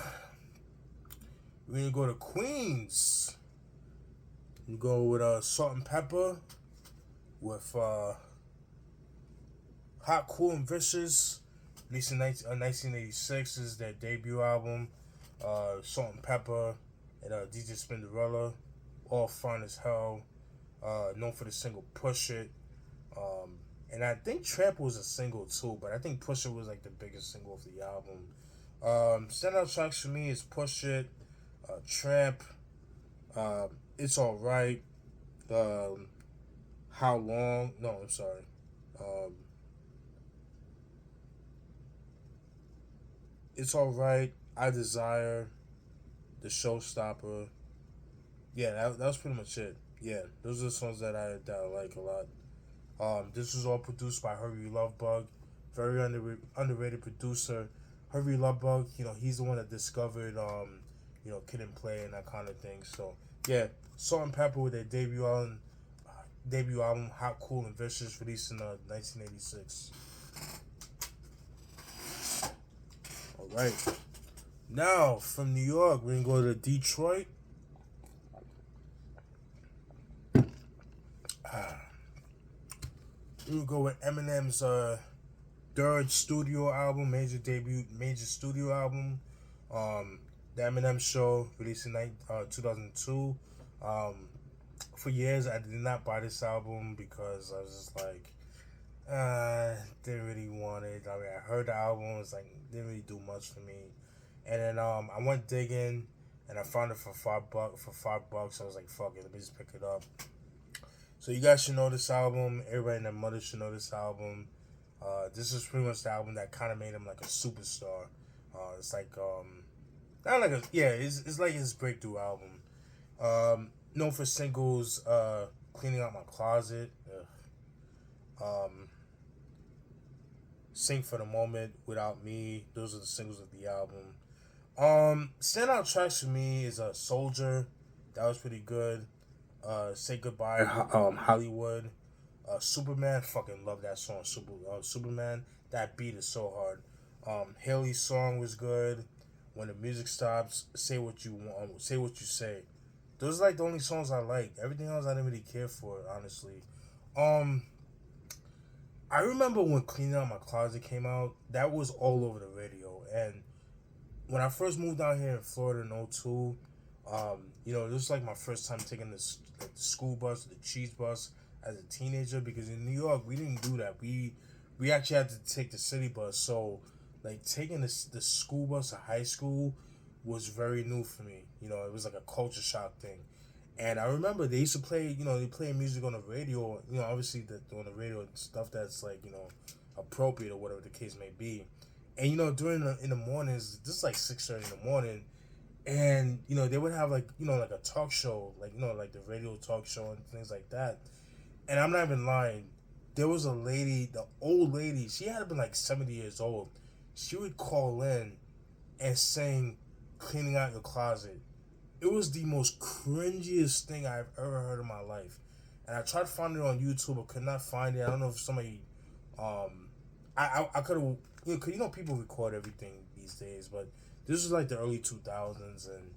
we're gonna go to Queens. We go with Salt-N-Pepa with Hot, Cool, and Vicious. Released in 1986 is their debut album. Salt-N-Pepa and DJ Spinderella, all fine as hell. Known for the single Push It. And I think Tramp was a single too, but I think Push It was like the biggest single of the album. Standout tracks for me is Push It, Tramp, It's Alright, How Long, no, I'm sorry. It's Alright, I Desire, The Showstopper. Yeah, that was pretty much it. Yeah, those are the songs that I like a lot. This was all produced by Herbie Lovebug, very underrated producer. Herbie Lovebug, he's the one that discovered, Kid and Play and that kind of thing. So yeah, Salt-N-Pepa with their debut album, Hot, Cool, and Vicious, released in 1986. All right, now from New York, we're gonna go to Detroit. We would go with Eminem's third studio album, major studio album. The Eminem Show, released in 2002. Um, for years, I did not buy this album because I was just like, didn't really want it. I mean, I heard the album, it was like, didn't really do much for me. And then I went digging, and I found it for $5. For $5, I was like, fuck it, let me just pick it up. So you guys should know this album. Everybody and their mother should know this album. This is pretty much the album that kind of made him like a superstar. It's like not like a it's like his breakthrough album. Known for singles, "Cleaning Out My Closet," "Sing for the Moment," "Without Me." Those are the singles of the album. Standout tracks for me is "Soldier," that was pretty good. "Say Goodbye," Hollywood. Superman, fucking love that song. Superman, that beat is so hard. Haley's song was good. When the music stops, say what you want, say what you say. Those are like the only songs I like. Everything else I didn't really care for, honestly. I remember when "Cleaning Out My Closet" came out. That was all over the radio. And when I first moved out here in Florida in 02, this was like my first time taking the school bus, the cheese bus, as a teenager, because in New York we didn't do that. We actually had to take the city bus. So like taking the school bus to high school was very new for me. It was like a culture shock thing. And I remember they used to play, they play music on the radio, obviously on the radio stuff that's like, appropriate or whatever the case may be. And in the mornings, this is like 6:30 in the morning, and they would have like like a talk show, like like the radio talk show and things like that. And I'm not even lying. There was a lady, the old lady, she had been like 70 years old. She would call in and sing "Cleaning Out Your Closet." It was the most cringiest thing I've ever heard in my life. And I tried to find it on YouTube, but could not find it. I don't know if somebody, I could have, people record everything these days, but this was like the early 2000s, and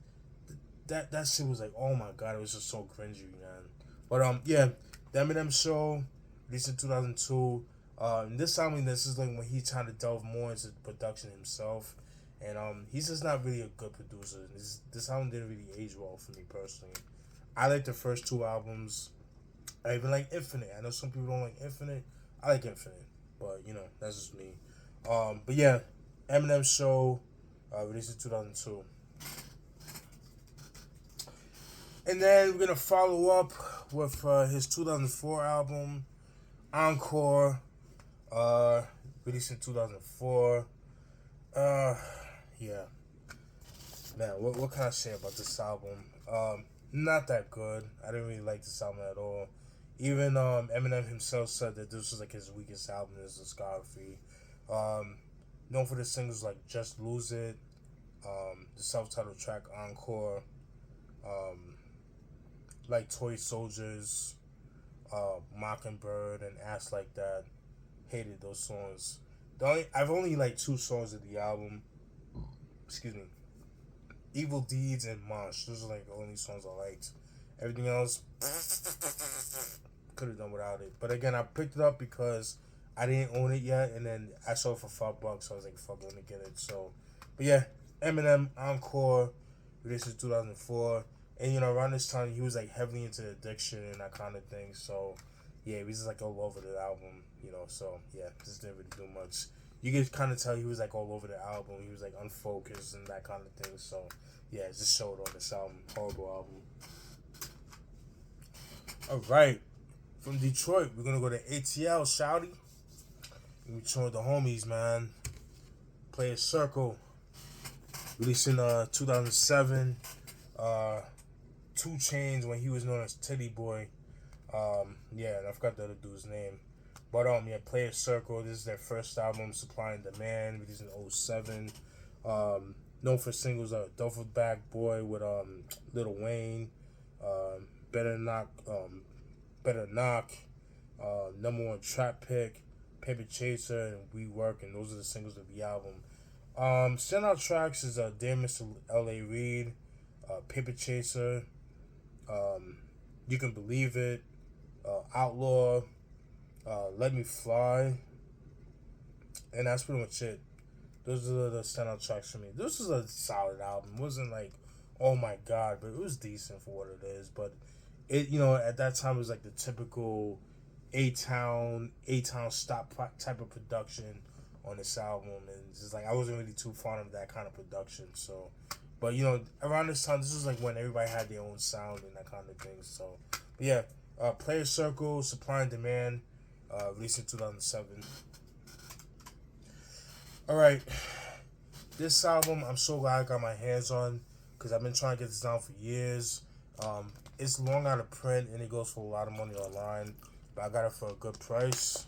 that shit was like, oh my god, it was just so cringy, man. But yeah, the Eminem Show, released in 2002. This album, this is like when he trying to delve more into production himself, and he's just not really a good producer. This album didn't really age well for me personally. I like the first two albums. I even like Infinite. I know some people don't like Infinite. I like Infinite, but that's just me. But yeah, Eminem Show, released in 2002. And then we're gonna follow up with his 2004 album, Encore, released in 2004. Yeah, man, what can I say about this album? Not that good. I didn't really like this album at all. Even Eminem himself said that this was like his weakest album in his discography. Known for the singles like "Just Lose It," the self-titled track "Encore," like "Toy Soldiers," "Mockingbird," and "Ass Like That." Hated those songs. I've only liked two songs of the album. Excuse me. "Evil Deeds" and "Mosh." Those are like the only songs I liked. Everything else could have done without it. But again, I picked it up because I didn't own it yet, and then I saw it for $5. So I was like, "Fuck, let me get it." So, but yeah, Eminem, Encore, released in 2004, and around this time he was like heavily into addiction and that kind of thing. So, yeah, he was just like all over the album, So yeah, just didn't really do much. You could kind of tell he was like all over the album. He was like unfocused and that kind of thing. So yeah, it just showed on this album. Horrible album. All right, from Detroit, we're gonna go to ATL, Shouty. We joined with the homies, man. Play a Circle, released in 2007. 2 Chainz when he was known as Titty Boy. Yeah, and I forgot the other dude's name. But yeah, Play a Circle. This is their first album, Supply and Demand, released in 2007. Known for singles Duffel Bag Boy with Lil Wayne, Better Knock, #1 Trap Pick, Paper Chaser, and We Work, and those are the singles of the album. Standout tracks is Dear Mr. L.A. Reid, Paper Chaser, You Can Believe It, Outlaw, Let Me Fly, And that's pretty much it. Those are the standout tracks for me. This was a solid album. It wasn't like, oh my god, but it was decent for what it is. But it, at that time it was like the typical A-Town stop type of production on this album, and just like I wasn't really too fond of that kind of production. So, but around this time, this was like when everybody had their own sound and that kind of thing. So, but yeah, Player Circle, Supply and Demand, released in 2007. All right, this album I'm so glad I got my hands on because I've been trying to get this down for years. It's long out of print and it goes for a lot of money online, but I got it for a good price,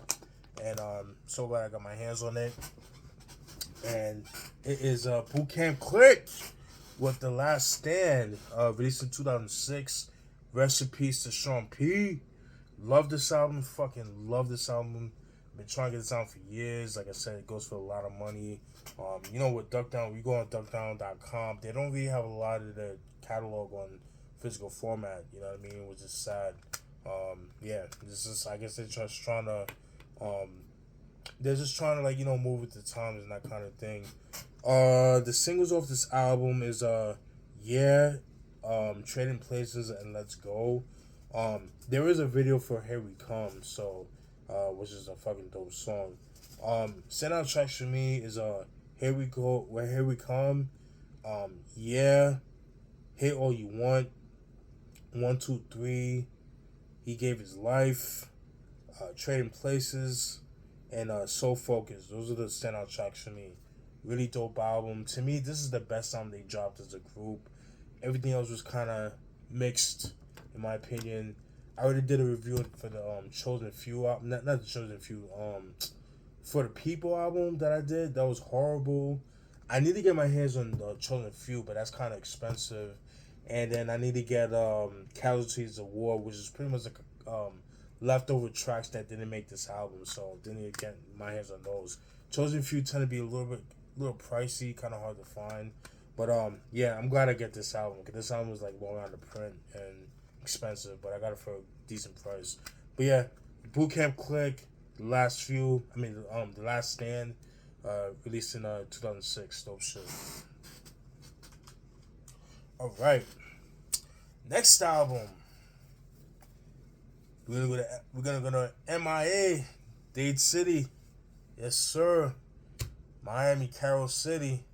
and so glad I got my hands on it. And it is Boot Camp Clik with The Last Stand, released in 2006. Rest in peace to Sean P. Love this album, fucking love this album. Been trying to get this out for years. Like I said, it goes for a lot of money. With Duck Down, we go on duckdown.com. They don't really have a lot of the catalog on physical format. You know what I mean? Which is sad. This is. I guess they're just trying to. Move with the times and that kind of thing. The singles off this album is Trading Places and Let's Go. There is a video for Here We Come, so. Which is a fucking dope song. Standout tracks for me is Here We Go, Here We Come, Hit All You Want, 1, 2, 3, He Gave His Life, Trading Places, and So Focused. Those are the standout tracks for me. Really dope album. To me, this is the best album they dropped as a group. Everything else was kind of mixed, in my opinion. I already did a review for the Chosen Few album, not the Chosen Few, for the People album that I did. That was horrible. I need to get my hands on the Chosen Few, but that's kind of expensive. And then I need to get Casualties of War, which is pretty much like leftover tracks that didn't make this album. So I need to get my hands on those. Chosen Few tend to be a little pricey, kind of hard to find. But I'm glad I get this album because this album was like long out of print and expensive, but I got it for a decent price. But yeah, Boot Camp Clik, The Last Stand, released in 2006. Dope shit. All right, next album. We're gonna go to MIA, Dade City. Yes, sir. Miami, Carroll City,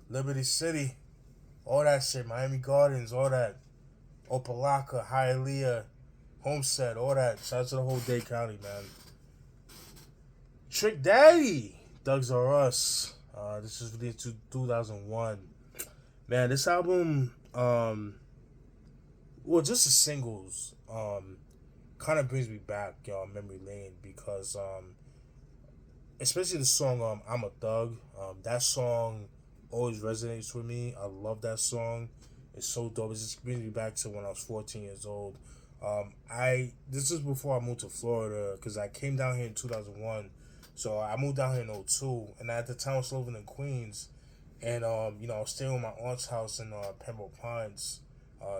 Liberty City, all that shit. Miami Gardens, all that. Opelika, Hialeah, Homestead, all that. Shout out to the whole Dade County, man. Trick Daddy, Thugs R Us. This is released in 2001. Man, this album, just the singles, kind of brings me back, memory lane because, especially the song, I'm a Thug. That song always resonates with me. I love that song. It's so dope. It just brings me back to when I was 14 years old. This is before I moved to Florida because I came down here in 2001. So I moved down here in 2002, and at the time I was living in Queens, and I was staying with my aunt's house in Pembroke Pines.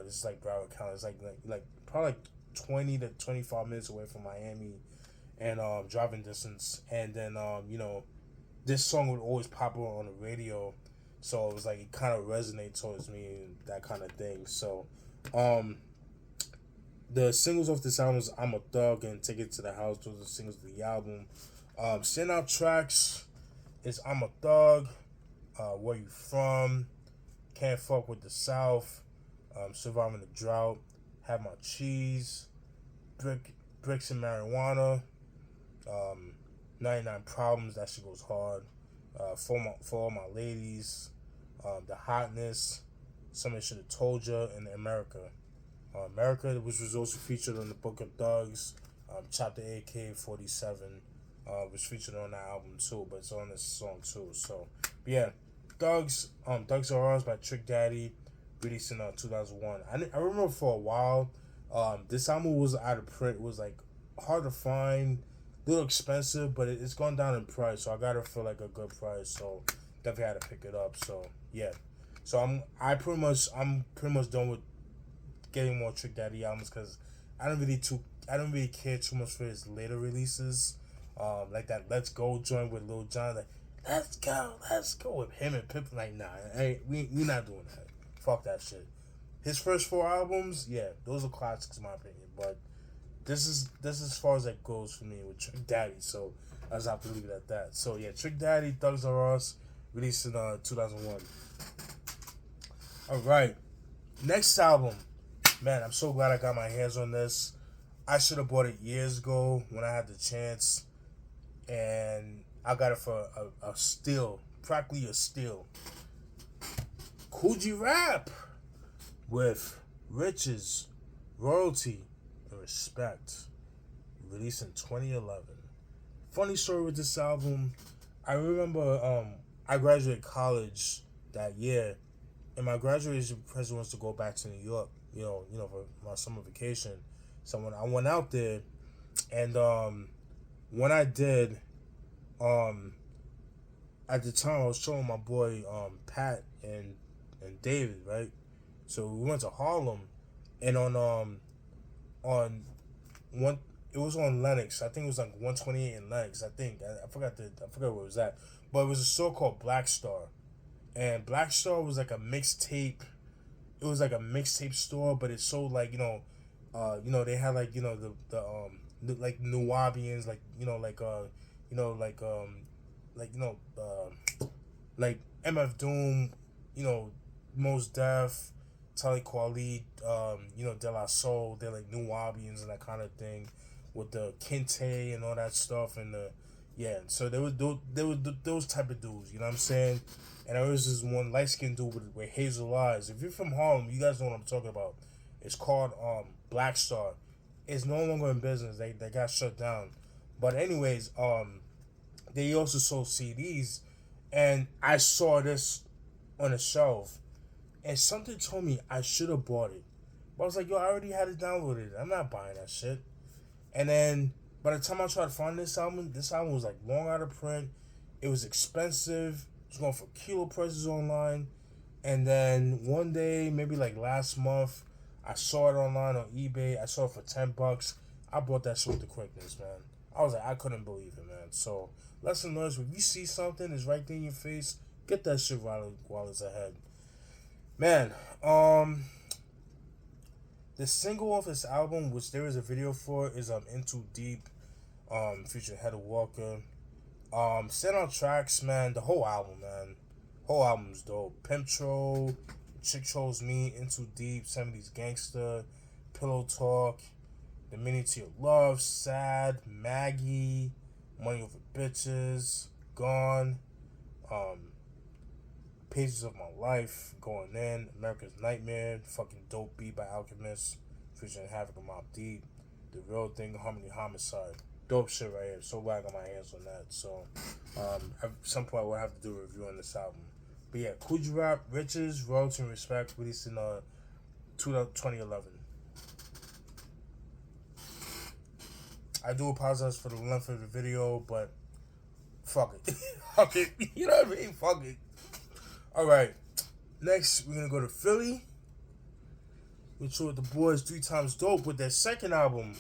This is like Broward County. It's like probably like 20 to 25 minutes away from Miami, and driving distance. And then this song would always pop up on the radio. So it was like it kind of resonates towards me and that kind of thing. So, the singles off this album is "I'm a Thug" and "Take It to the House." Those are the singles of the album. Standout tracks is "I'm a Thug," "Where You From," "Can't Fuck with the South," "Surviving the Drought," "Have My Cheese," "Bricks and Marijuana," 99 Problems. That shit goes hard. For All My Ladies, The Hotness, Somebody Should Have Told You, and America. America, which was also featured on the Book of Thugs, Chapter AK-47, was featured on that album too, but it's on this song too. So, yeah, Thugs R Us by Trick Daddy, released in 2001. I remember for a while, this album was out of print. It was like hard to find, a little expensive, but it's gone down in price, so I got it for like a good price. So definitely had to pick it up. So yeah, so I'm pretty much done with getting more Trick Daddy albums because I don't really care too much for his later releases. Like that Let's Go joint with Lil Jon, like let's go with him and Pip. Like nah, we not doing that. Fuck that shit. His first 4 albums, yeah, those are classics in my opinion. But this is as far as that goes for me with Trick Daddy. So I just have to leave it at that. So yeah, Trick Daddy, Thugs R Us, released in 2001. All right, next album. Man, I'm so glad I got my hands on this. I should have bought it years ago when I had the chance, and I got it for a steal, practically a steal. Kool G Rap with Riches, Royalty, and Respect, released in 2011. Funny story with this album, I remember I graduated college that year, and my graduation present was to go back to New York, for my summer vacation. So when I went out there, and when I did, at the time I was showing my boy Pat and David, right? So we went to Harlem, and on one, it was on Lenox. I think it was like 128 in Lenox. I think I forgot where it was at, but it was a store called Black Star, and Black Star was like a mixtape. It was like a mixtape store, but it sold like they had like like Nuwabians, like MF Doom, Mos Def, Talib Kweli, De La Soul, they're like Nuwabians and that kind of thing, with the Kente and all that stuff, and so there was those type of dudes, you know what I'm saying? And there was this one light skinned dude with hazel eyes. If you're from Harlem, you guys know what I'm talking about. It's called Black Star. It's no longer in business. They got shut down. But anyways, they also sold CDs, and I saw this on a shelf, and something told me I should have bought it. But I was like, yo, I already had it downloaded. I'm not buying that shit. And then by the time I tried to find this album was like long out of print. It was expensive. It was going for kilo prices online. And then one day, maybe like last month, I saw it online on eBay. I saw it for $10. I bought that shit with the quickness, man. I was like, I couldn't believe it, man. So, lesson learned, if you see something that's right there in your face, get that shit while it's ahead. Man, the single off this album, which there is a video for, is Into Deep, featuring Heather Walker. Standout tracks, man, the whole album, man. Whole album's dope. Pimp Troll, Chick Chose Me, Into Deep, 70s Gangsta, Pillow Talk, The Meaning to Your Love, Sad, Maggie, Money Over Bitches, Gone, Pages of My Life, Going In, America's Nightmare, fucking Dope Beat by Alchemist, featuring Havoc and Mobb Deep, The Real Thing, Harmony Homicide. Dope shit right here. So glad I got my hands on that. So, at some point we'll have to do a review on this album. But yeah, Kool G Rap, Riches, Royalty, and Respect, released in 2011. I do apologize for the length of the video, but fuck it. Fuck it. You know what I mean? Fuck it. Alright. Next, we're going to go to Philly. We chill with the boys 3 Times Dope with their second album,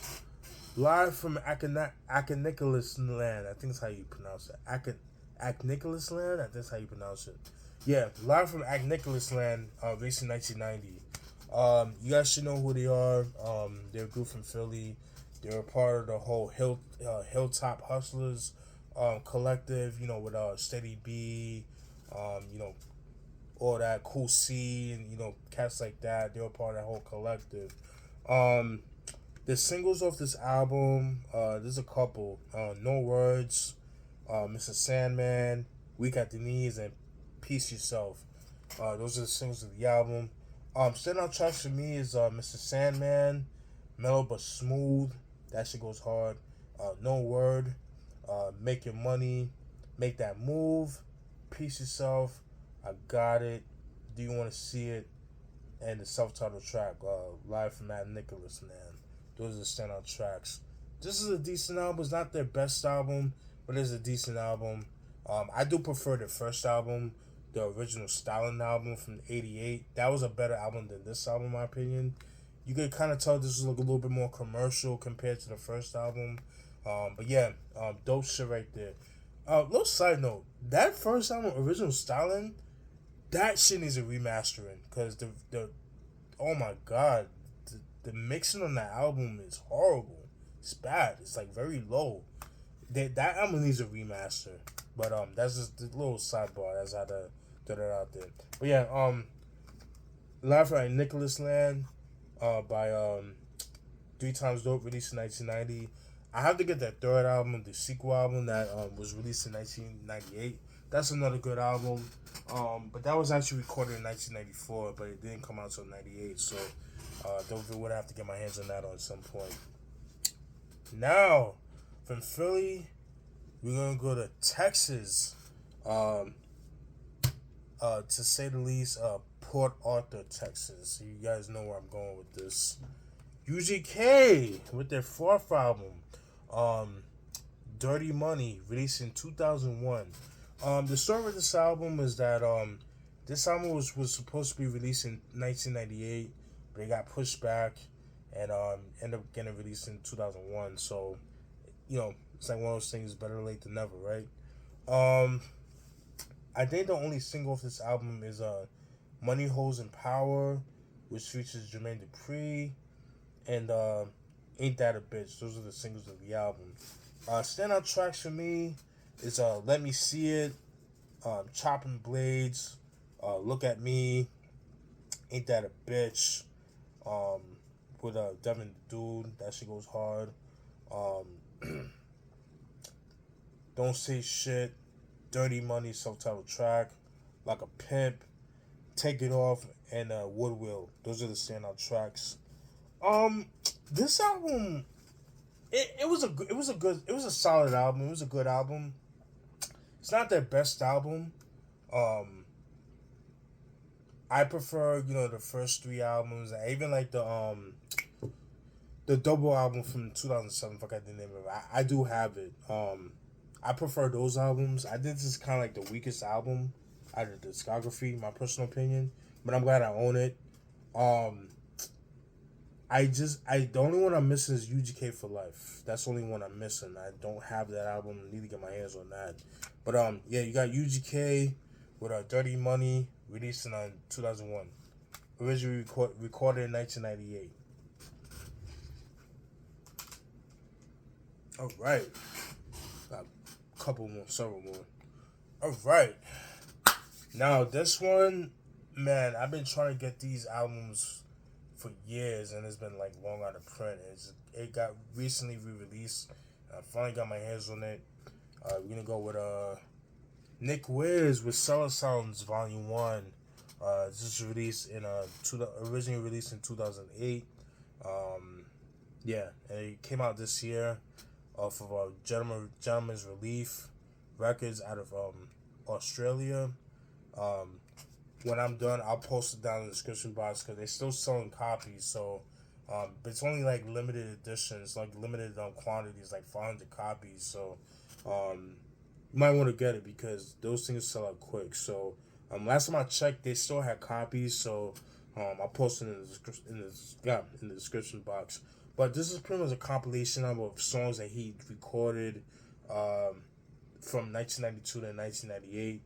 Live from Acknickulous Land. I think that's how you pronounce it. Acknickulous Land? I think that's how you pronounce it. Yeah, Live from Acknickulous Land, released in 1990. You guys should know who they are. They're a group from Philly. They're a part of the whole Hilltop Hustlers collective, with Steady B, all that Cool C, and, cats like that. They're a part of that whole collective. The singles off this album, there's a couple. No Words, Mr. Sandman, Weak at the Knees, and Peace Yourself. Those are the singles of the album. Standout tracks for me is Mr. Sandman, Mellow But Smooth. That shit goes hard. No Word, Make Your Money, Make That Move, Peace Yourself, I Got It, Do You Want to See It, and the self-titled track, Live from Acknickulous Land. Those are the standout tracks. This is a decent album. It's not their best album, but it's a decent album. I do prefer the first album, the original Styling album from '88. That was a better album than this album, in my opinion. You could kind of tell this was like a little bit more commercial compared to the first album. But yeah, dope shit right there. Little side note, that first album, Original Styling, that shit needs a remastering because the oh my god, the mixing on that album is horrible. It's bad. It's like very low. That album needs a remaster. But that's just the little sidebar. That's how to throw that out there. But yeah, Live for Acknickulous Land, by Three Times Dope, released in 1990. I have to get that third album, the sequel album that was released in 1998. That's another good album. But that was actually recorded in 1994, but it didn't come out until 98. So, would have to get my hands on that at some point. Now, from Philly, we're gonna go to Texas. To say the least, Port Arthur, Texas. So you guys know where I'm going with this. UGK with their fourth album, Dirty Money, released in 2001. The story of this album is that this album was supposed to be released in 1998, but it got pushed back and ended up getting released in 2001. So, it's like one of those things, better late than never, right? I think the only single off this album is Money, Hoes, and Power, which features Jermaine Dupri, and Ain't That a Bitch. Those are the singles of the album. Standout tracks for me is Let Me See It, Chopping Blades, Look at Me, Ain't That a Bitch, with Devin the Dude. That shit goes hard. Don't Say Shit, Dirty Money, self-titled track, Like a Pimp, Take It Off, and Woodwill. Those are the standout tracks. This album, it was a solid album. It was a good album. It's not their best album. I prefer, the first three albums. I even like the double album from 2007. Fuck, I didn't name it. I do have it. I prefer those albums. I think this is kind of like the weakest album out of the discography, my personal opinion. But I'm glad I own it. The only one I'm missing is UGK for Life. That's the only one I'm missing. I don't have that album. I need to get my hands on that. But yeah, you got UGK with Dirty Money, released in 2001. Originally recorded in 1998. All right. Got a couple more, several more. All right. Now, this one, man, I've been trying to get these albums for years, and it's been like long out of print. It got recently re-released. I finally got my hands on it. We're gonna go with Nick Wiz with Cellar Sounds Volume 1. This is released originally released in 2008. Yeah, and it came out this year off of Gentleman's Relief Records out of Australia. When I'm done, I'll post it down in the description box because they're still selling copies. So, but it's only like limited editions, like limited quantities, like 500 copies. So, you might want to get it because those things sell out quick. So, last time I checked, they still had copies. So, I'll post it in the description box. But this is pretty much a compilation of songs that he recorded from 1992 to 1998.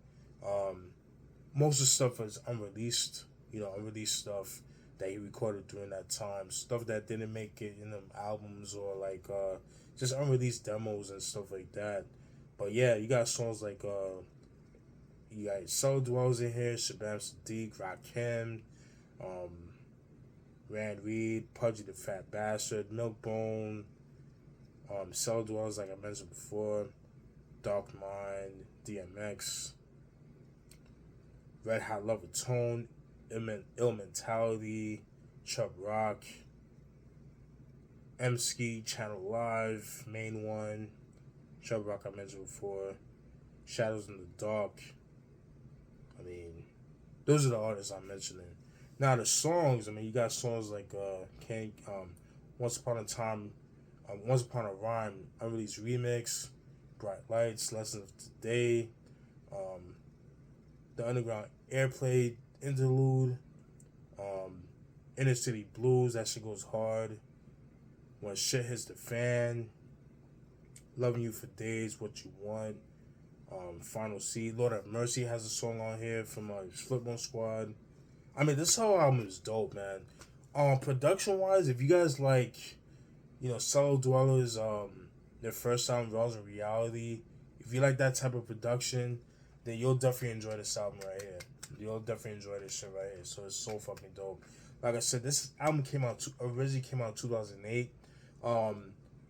Most of the stuff is unreleased, unreleased stuff that he recorded during that time. Stuff that didn't make it in the albums or like just unreleased demos and stuff like that. But yeah, you got songs like you got Soul Dwells in here, Shabam Sadiq, Rakim, Rand Reed, Pudgy the Fat Bastard, Milkbone, Soul Dwells like I mentioned before, Dark Mind, DMX, Red Hot Lover Tone, Ill Mentality, Chubb Rock, M-Ski, Channel Live, Main One, Chubb Rock I mentioned before, Shadows in the Dark. I mean, those are the artists I'm mentioning. Now the songs, you got songs like Once Upon a Time, Once Upon a Rhyme, unreleased remix, Bright Lights, Lessons of Today, the Underground Airplay interlude, Inner City Blues, that shit goes hard, When Shit Hits the Fan, Loving You for Days, What You Want, Final C. Lord Have Mercy has a song on here from Flipmode Squad. I mean, this whole album is dope, man. Production wise, if you guys like, Cellar Dwellers, their first album, Raws in Reality, if you like that type of production, then you'll definitely enjoy this album right here. You'll definitely enjoy this shit right here. So it's so fucking dope. Like I said, this album originally came out in 2008.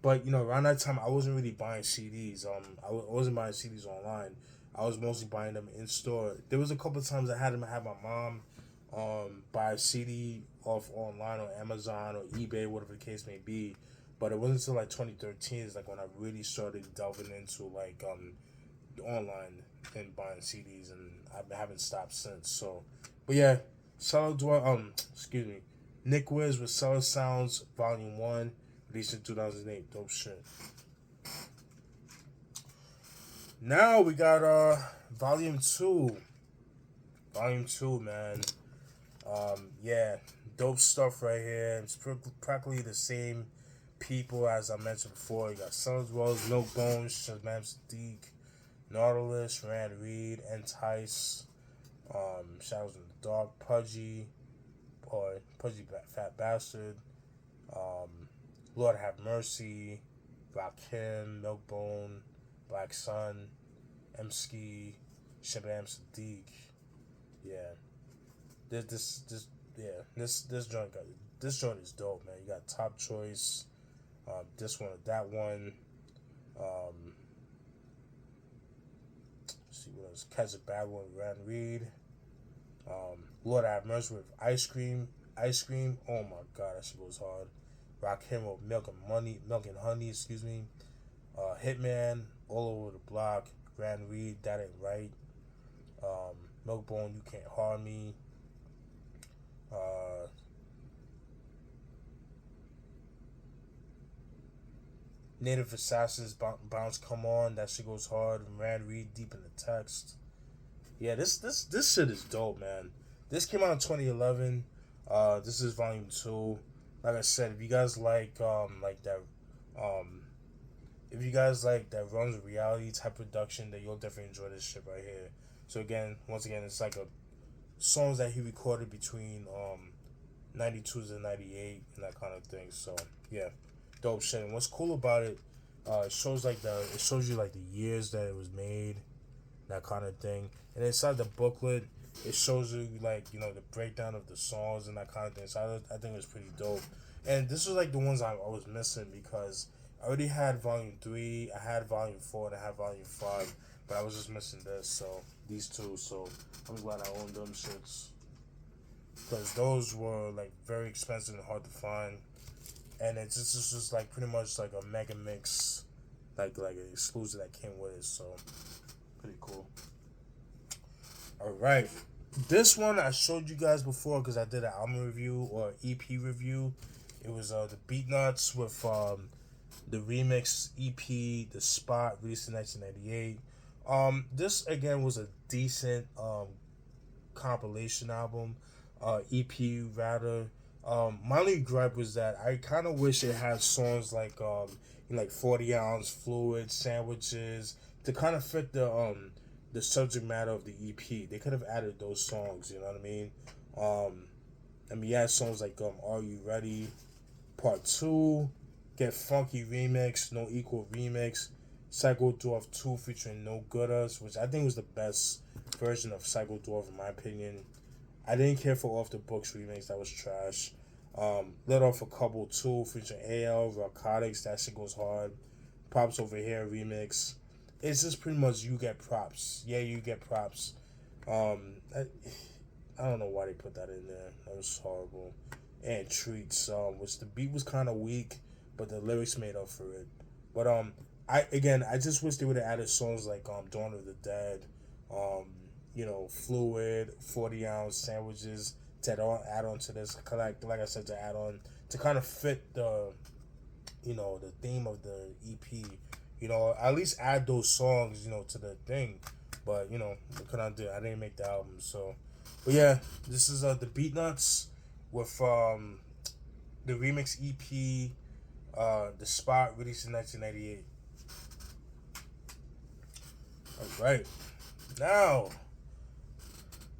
But around that time, I wasn't really buying CDs. I wasn't buying CDs online. I was mostly buying them in store. There was a couple of times I had my mom buy a CD off online or Amazon or eBay, whatever the case may be. But it wasn't until like 2013 is like when I really started delving into like online and buying CDs, and I haven't stopped since. So, but yeah, Nick Wiz with Cellar Sounds Volume 1. Released in 2008. Dope shit. Now we got Volume 2. Volume 2, man. Yeah. Dope stuff right here. It's practically the same people as I mentioned before. You got Sons Wells, Milk Bones, Shazam Sadiq, Nautilus, Rand Reed, Entice, Shadows in the Dark, Pudgy Fat Bastard, Lord Have Mercy, Rakim, Milkbone, Black Sun, M-Ski, Shabam Sadiq. Yeah. This joint is dope, man. You got Top Choice, this one or that one. Let's see what else. Catch a Bad One with Rand Reed. Lord Have Mercy with Ice Cream. Oh my god, that shit goes hard. Rakim with Milk and Honey, Hitman, All Over the Block, Rand Reed, That Ain't Right, Milkbone, You Can't Harm Me, Native Assassins, Bounce Come On, that shit goes hard, Rand Reed, Deep in the Text. Yeah, this shit is dope, man. This came out in 2011. This is Volume 2. Like I said, if you guys like that runs of reality type production, then you'll definitely enjoy this shit right here. So once again, it's like songs that he recorded between 92 to 98 and that kind of thing. So yeah, dope shit. And what's cool about it, it shows you like the years that it was made, that kind of thing. And inside the booklet, it shows you like the breakdown of the songs and that kind of thing. So I think it's pretty dope. And this was like the ones I was missing because I already had Volume 3, I had Volume 4, and I had Volume 5, but I was just missing these two. So I'm glad I owned them shits because those were like very expensive and hard to find. And it's just like pretty much like a mega mix, like an exclusive that came with it. So pretty cool. All right. This one I showed you guys before because I did an album review or EP review. It was the Beatnuts with the remix EP, The Spot, released in 1998. This again was a decent compilation album, EP rather. My only gripe was that I kind of wish it had songs like 40 ounce fluid sandwiches to kind of fit the subject matter of the EP. They could have added those songs, you know what I mean? You had songs like Are You Ready, Part 2, Get Funky Remix, No Equal Remix, Psycho Dwarf 2 featuring No Gooders, which I think was the best version of Psycho Dwarf in my opinion. I didn't care for Off the Books remix, that was trash. Let Off a Couple 2 featuring AL, Narcotics, that shit goes hard. Props Over Here remix. It's just pretty much You Get Props. Yeah, You Get Props. I don't know why they put that in there. That was horrible. And Treats, which the beat was kind of weak, but the lyrics made up for it. But I just wish they would have added songs like Dawn of the Dead, Fluid, 40 ounce sandwiches to add on to this. Like I said, to add on to kind of fit the theme of the EP. At least add those songs, to the thing. But, what could I do? I didn't make the album, so. But yeah, this is the Beatnuts with the remix EP, The Spot, released in 1998. All right. Now,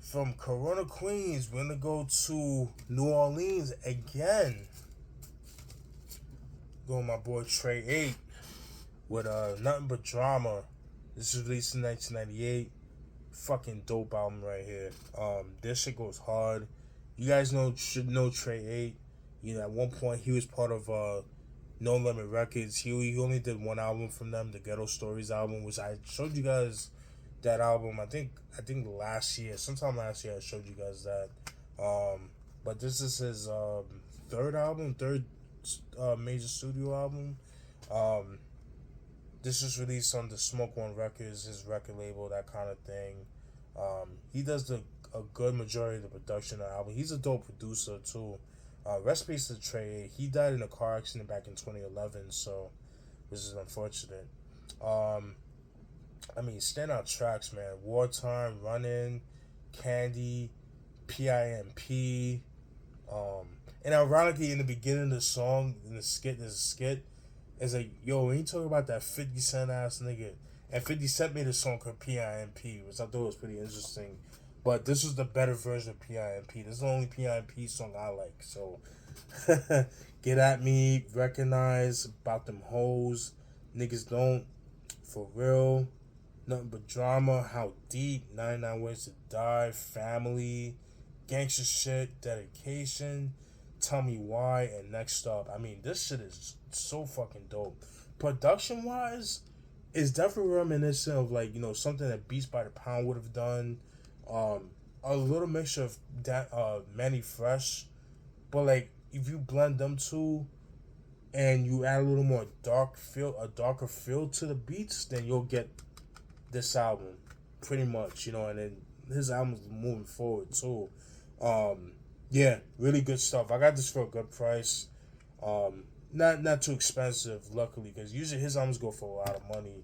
from Corona, Queens, we're gonna go to New Orleans again. Go with my boy Trey 8 with Nothing But Drama. This was released in 1998. Fucking dope album right here. This shit goes hard. You guys should know Trey 8. You know, at one point he was part of No Limit Records. He only did one album from them, the Ghetto Stories album, which I showed you guys that album. I think last year, sometime last year, I showed you guys that. But this is his third major studio album. This was released on the Smoke One Records, his record label, that kind of thing. He does a good majority of the production of the album. He's a dope producer too. Rest in peace to Trey. He died in a car accident back in 2011, so this is unfortunate. I mean, standout tracks, man. Wartime, Running, Candy, PIMP. And ironically, in the beginning of the song, in the skit, there's a skit. It's like, yo, when you talk about that 50 Cent ass nigga, and 50 Cent made a song called PIMP, which I thought was pretty interesting. But this was the better version of PIMP. This is the only PIMP song I like. So, Get At Me, Recognize, About Them Hoes, Niggas Don't, For Real, Nothing But Drama, How Deep, 99 Ways to Die, Family, Gangsta Shit, Dedication, Tell Me Why, and Next Up. I mean, this shit is so fucking dope. Production wise, it's definitely reminiscent of, like, you know, something that Beats by the Pound would have done. A little mixture of that Manny Fresh, but like if you blend them two and you add a little more darker feel to the beats, then you'll get this album pretty much, you know. And then his album's moving forward too. Yeah, really good stuff. I got this for a good price. Not too expensive, luckily, because usually his albums go for a lot of money.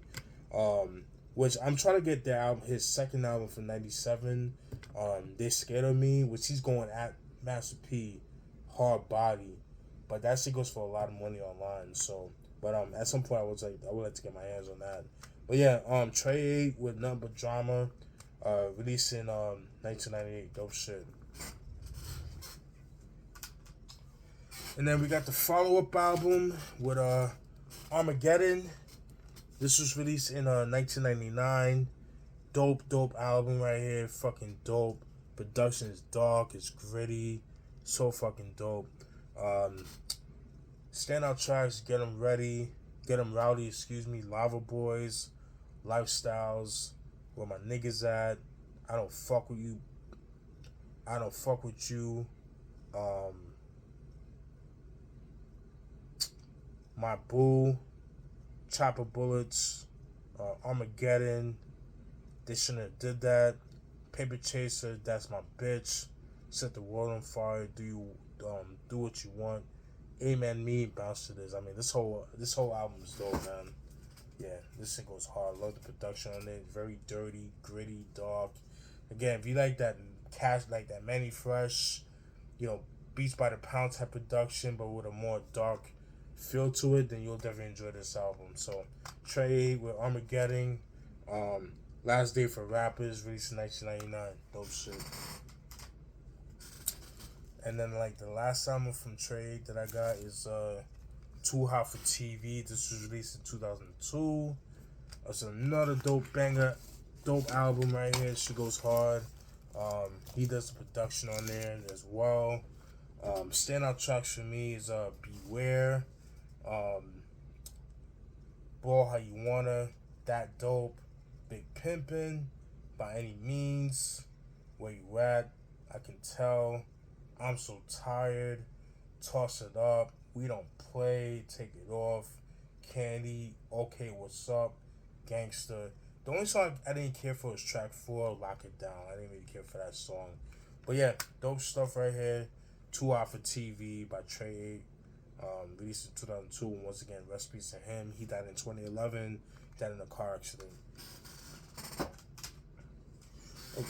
Which I'm trying to get their album, his second album from '97. They Scared of Me, which he's going at Master P, hard body, but that shit goes for a lot of money online. So, but at some point I would like to get my hands on that. But yeah, Trey 8 with Nothing But Drama, released in 1998. Dope shit. And then we got the follow-up album with Armageddon. This was released in 1999. Dope album right here. Fucking dope. Production is dark. It's gritty. So fucking dope. Standout tracks: Get 'Em Ready, Get 'Em Rowdy, Lava Boys, Lifestyles, Where My Niggas At, I Don't Fuck With You, I Don't Fuck With You, My Boo, Chopper Bullets, Armageddon, They Shouldn't Have Did That, Paper Chaser, That's My Bitch, Set the World on Fire, Do What You Want, Amen Me, Bounce to This. I mean, this whole album is dope, man. Yeah, this thing goes hard. Love the production on it. Very dirty, gritty, dark. Again, if you like that that Manny Fresh, you know, Beats by the Pound type production, but with a more dark feel to it, then you'll definitely enjoy this album. So, Trey with Armageddon, Last Day for Rappers, released in 1999. Dope shit. And then, like, the last album from Trey that I got is Too Hot for TV. This was released in 2002. It's another dope banger, dope album right here. Shit goes hard. He does the production on there as well. Standout tracks for me is Beware, Ball How You Wanna, That Dope, Big Pimpin', By Any Means, Where You At, I Can Tell, I'm So Tired, Toss It Up, We Don't Play, Take It Off, Candy, Okay What's Up, Gangster. The only song I didn't care for was track 4, Lock It Down. I didn't really care for that song. But yeah, dope stuff right here. Too Hot for TV by Trey 8. Released in 2002. And once again, rest in peace to him. He died in 2011. Died in a car accident.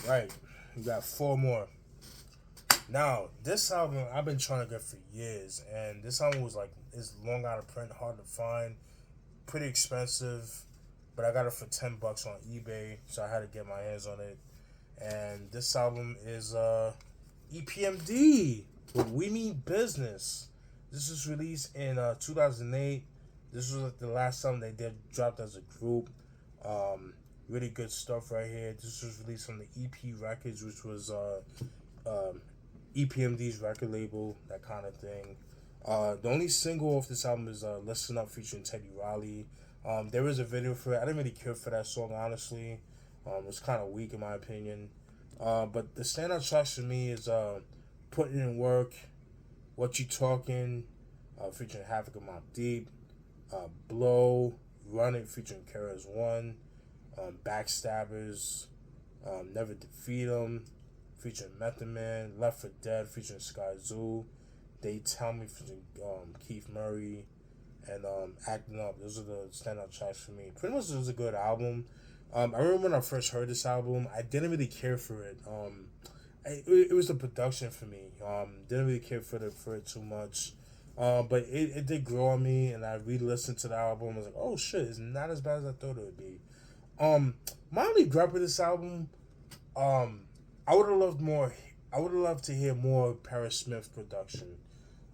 Alright, we got 4 more. Now, this album I've been trying to get for years, and this album was like, it's long out of print, hard to find, pretty expensive. but I got it for $10 on eBay, so I had to get my hands on it. And this album is EPMD with We Mean Business. This was released in 2008. This was like the last time they did dropped as a group. Really good stuff right here. This was released from the EP Records, which was EPMD's record label, that kind of thing. The only single off this album is Listen Up featuring Teddy Riley. There was a video for it. I didn't really care for that song, honestly. It was kind of weak in my opinion. But the standout tracks for me is Putting in Work, What You Talking, featuring Havoc and Mobb Deep, Blow, Run It featuring Kara's One, Backstabbers, Never Defeat 'Em featuring Method Man, Left for Dead featuring Sky Zoo, They Tell Me featuring Keith Murray, and Acting Up. Those are the standout tracks for me. Pretty much it was a good album. I remember when I first heard this album, I didn't really care for it. It was the production for me. Didn't really care for it too much. But it did grow on me, and I re-listened to the album. I was like, oh shit, it's not as bad as I thought it would be. My only gripe with this album, I would have loved more. I would have loved to hear more Paris Smith production.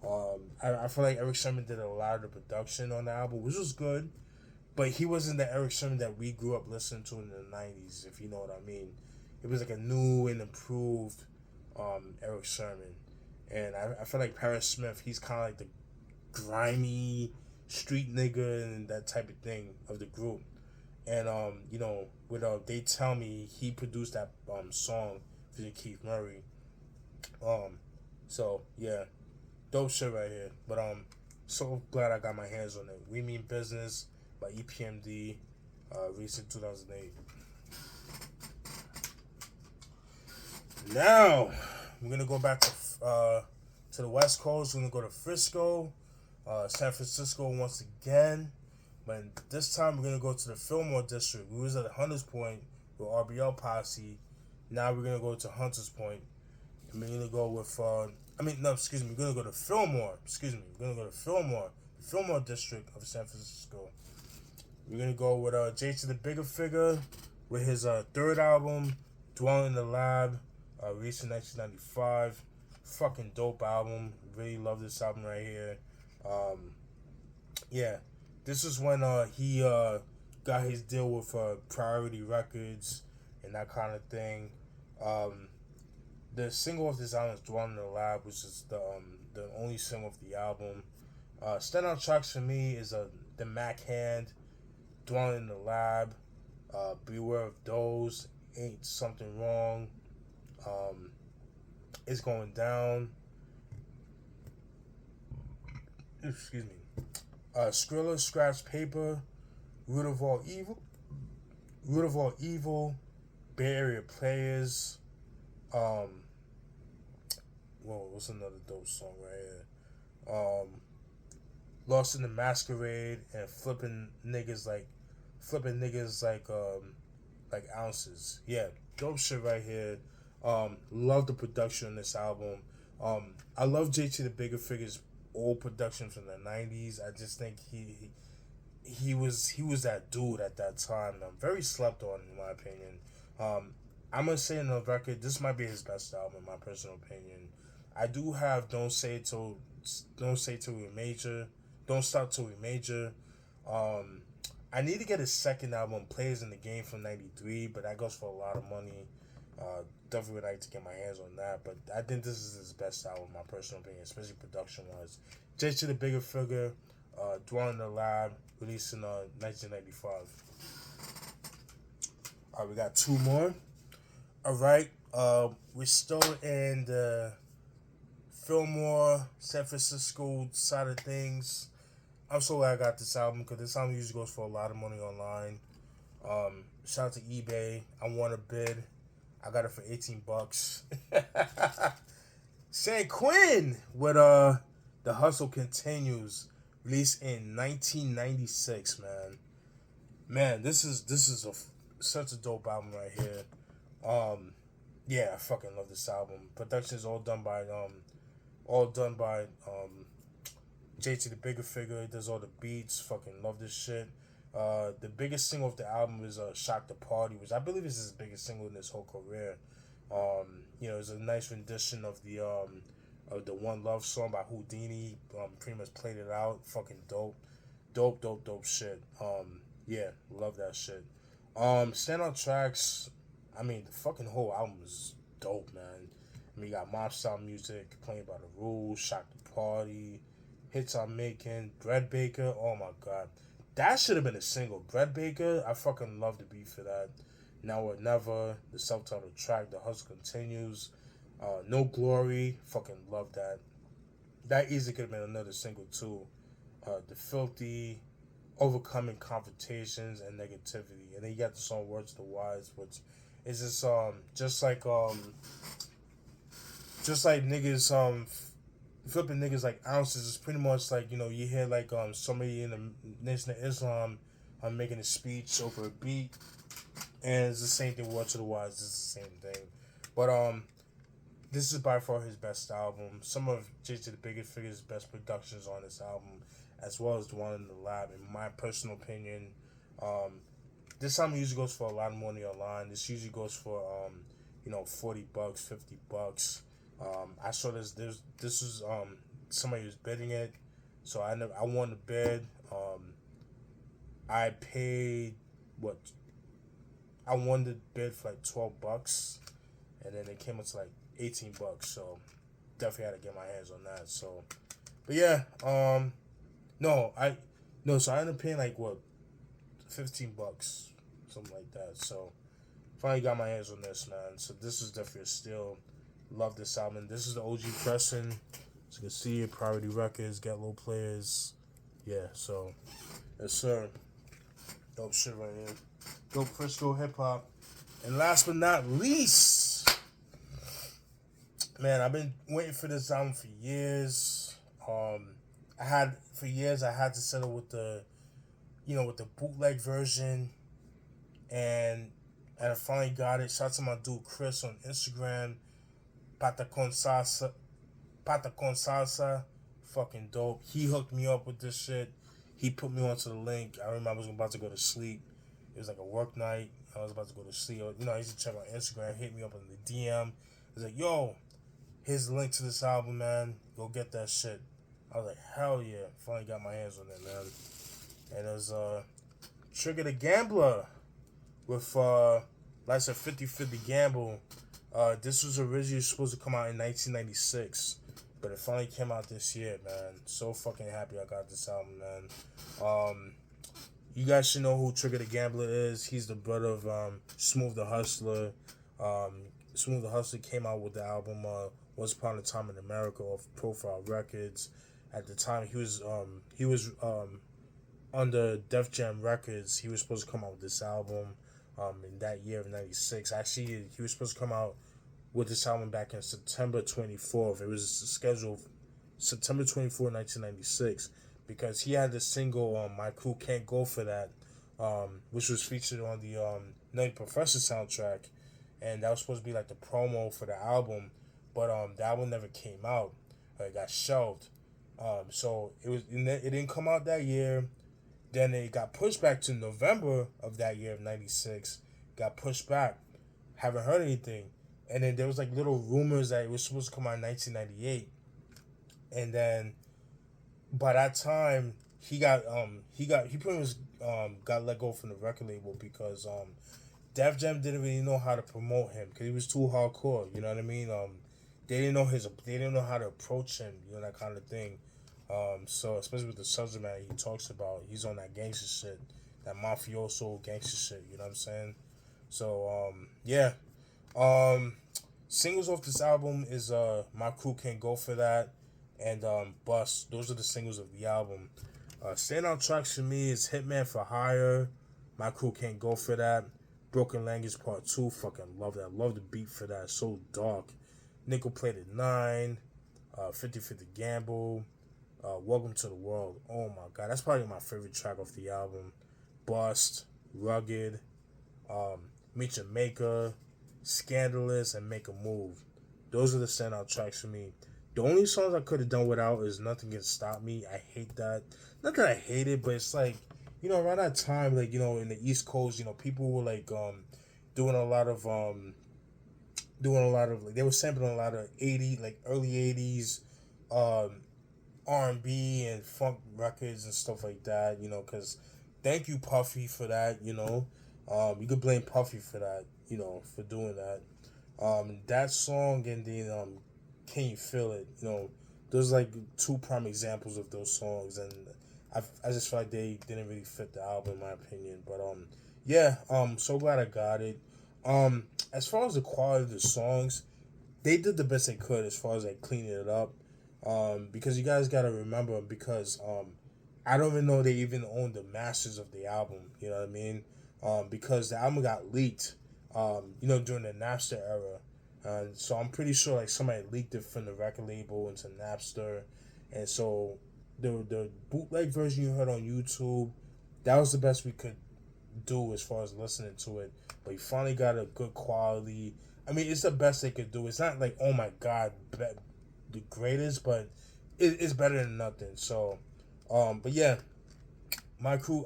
I feel like Eric Sermon did a lot of the production on the album, which was good, but he wasn't the Eric Sermon that we grew up listening to in the 90s, if you know what I mean. It was like a new and improved Eric Sermon. And I feel like Paris Smith, he's kind of like the grimy street nigga and that type of thing of the group. And, with They Tell Me, he produced that song for Keith Murray. So, yeah, dope shit right here. But so glad I got my hands on it. We Mean Business by EPMD, released in 2008. Now, we're going to go back to the West Coast. We're going to go to Frisco, San Francisco once again. But this time, we're going to go to the Fillmore District. We was at Hunters Point with RBL Posse. Now we're going to go to Hunters Point. And we're going to go with, we're going to go to Fillmore. We're going to go to Fillmore, the Fillmore District of San Francisco. We're going to go with Jay to the Bigga Figga with his third album, Dwelling in the Lab, released in 1995. Fucking dope album. Really love this album right here. Yeah, this is when he got his deal with Priority Records and that kind of thing. The single of this album is Dwelling in the Lab, which is the only single of the album. Standout tracks for me is the Mac Hand, Dwelling in the Lab, Beware of Those, Ain't Something Wrong, It's Going Down, excuse me, Skrilla, Scratch Paper, Root of All Evil, Bay Area Players, what's another dope song right here? Lost in the Masquerade and Flipping niggas like ounces. Yeah, dope shit right here. Love the production on this album. I love JT the Bigga Figga's old production from the 90s. I just think he was that dude at that time. Very slept on in my opinion. I'm gonna say in the record, this might be his best album in my personal opinion. I do have Don't Say Till We Major, Don't Stop Till We Major. I need to get his second album, Players in the Game, from '93, but that goes for a lot of money. Definitely would like to get my hands on that, but I think this is his best album, in my personal opinion, especially production-wise. Jay to the Bigga Figga, Dwelling in the Lab, released in 1995. All right, we got two more. All right, we're still in the Fillmore, San Francisco side of things. I'm so glad I got this album because this album usually goes for a lot of money online. Shout out to eBay. I won a bid. I got it for $18. San Quinn with The Hustle Continues, released in 1996. Man, this is such a dope album right here. Yeah, I fucking love this album. Production is all done by JT the Bigga Figga. He does all the beats. Fucking love this shit. The biggest single of the album is "Shock the Party," which I believe is his biggest single in his whole career. It's a nice rendition of the One Love song by Houdini. Pretty much played it out. Fucking dope. Dope shit. Yeah, love that shit. Standout tracks, I mean, the fucking whole album is dope, man. I mean, you got mob style music, Playing by the Rules, Shock the Party, Hits I'm Making, Bread Baker, oh my god. That should have been a single. Bread Baker, I fucking love the beat for that. Now or Never, the self-titled track, The Hustle Continues, No Glory, fucking love that. That easily could have been another single too. The Filthy, Overcoming Confrontations and Negativity. And then you got the song Words to the Wise, which is just like niggas flipping niggas like ounces. It's pretty much like, you hear like somebody in the Nation of Islam making a speech over a beat, and it's the same thing. Words to the Wise, it's the same thing. But this is by far his best album. Some of JJ the Bigga Figga's best productions on this album, as well as the one in the lab. In my personal opinion, this album usually goes for a lot of money online. This usually goes for $40, $50. I saw this was somebody was bidding it, so I won the bid. I paid what? I won the bid for like $12, and then it came up to like $18. So definitely had to get my hands on that. So, but yeah, so I ended up paying like what, $15, something like that. So finally got my hands on this, man. So this is definitely a steal. Love this album. This is the OG pressing. As you can see it, Priority Records, Get Low Players. Yeah, so yes sir. Dope shit right here. Dope Frisco hip hop. And last but not least, man, I've been waiting for this album for years. I had to settle with the bootleg version, and I finally got it. Shout out to my dude Chris on Instagram. Pata con salsa, fucking dope. He hooked me up with this shit. He put me onto the link. I remember I was about to go to sleep. It was like a work night. I was about to go to sleep. I used to check my Instagram. Hit me up on the DM. He was like, yo, here's the link to this album, man. Go get that shit. I was like, hell yeah. Finally got my hands on it, man. And it was Trigger the Gambler with, like I said, 50-50 Gamble. This was originally supposed to come out in 1996, but it finally came out this year, man. So fucking happy I got this album, man. You guys should know who Trigger the Gambler is. He's the brother of Smooth the Hustler. Smooth the Hustler came out with the album Once Upon a Time in America off Profile Records. At the time, he was under Def Jam Records. He was supposed to come out with this album in that year of 96. Actually, he was supposed to come out with this album back in September 24th. It was scheduled September 24, 1996, because he had the single My Crew Can't Go For That, which was featured on the Nutty Professor soundtrack, and that was supposed to be like the promo for the album, but the album never came out. It got shelved. So it didn't come out that year. Then it got pushed back to November of that year of 96. Got pushed back. Haven't heard anything. And then there was like little rumors that it was supposed to come out in 1998. And then by that time he pretty much got let go from the record label because Def Jam didn't really know how to promote him because he was too hardcore. You know what I mean? They didn't know how to approach him. That kind of thing. So especially with the subject matter he talks about, he's on that gangster shit, that mafioso gangster shit. You know what I'm saying? So yeah. Singles off this album is My Crew Can't Go For That and Bust. Those are the singles of the album. Standout tracks for me is Hitman for Hire, My Crew Can't Go For That, Broken Language Part 2. Fucking love that. Love the beat for that. So dark. Nickel Plated 9, 50-50 Gamble, Welcome to the World. Oh my god, that's probably my favorite track off the album. Bust, Rugged, Meet Your Maker, Scandalous, and Make a Move. Those are the standout tracks for me. The only songs I could have done without is Nothing Can Stop Me. I hate that. Not that I hate it, but it's like, around that time, like, in the East Coast, people were like doing a lot of like, they were sampling a lot of 80, like early 80s um R&B and funk records and stuff like that, cuz thank you Puffy for that, you could blame Puffy for that, for doing that. That song and then Can You Feel It, those like two prime examples of those songs, and I just feel like they didn't really fit the album in my opinion. But yeah, so glad I got it. As far as the quality of the songs, they did the best they could as far as like cleaning it up. Because you guys gotta remember, because I don't even know they even own the masters of the album. You know what I mean? Because the album got leaked. During the Napster era. So I'm pretty sure like somebody leaked it from the record label into Napster, and so the bootleg version you heard on YouTube, that was the best we could do as far as listening to it. But you finally got a good quality. I mean, it's the best they could do. It's not like, oh my god, the greatest, but it's better than nothing. So, but yeah, my crew,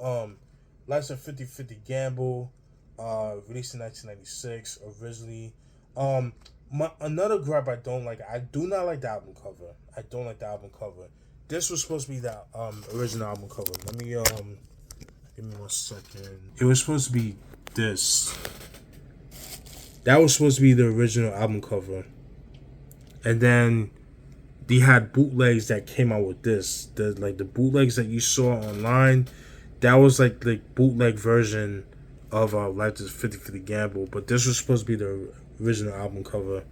Life's a 50-50 Gamble, released in 1996 originally. Another gripe I don't like. I do not like the album cover. I don't like the album cover. This was supposed to be the original album cover. Let me give me 1 second. It was supposed to be this. That was supposed to be the original album cover, and then they had bootlegs that came out with this. The bootlegs that you saw online, that was like the bootleg version of Life is 50-50 Gamble, but this was supposed to be the original album cover.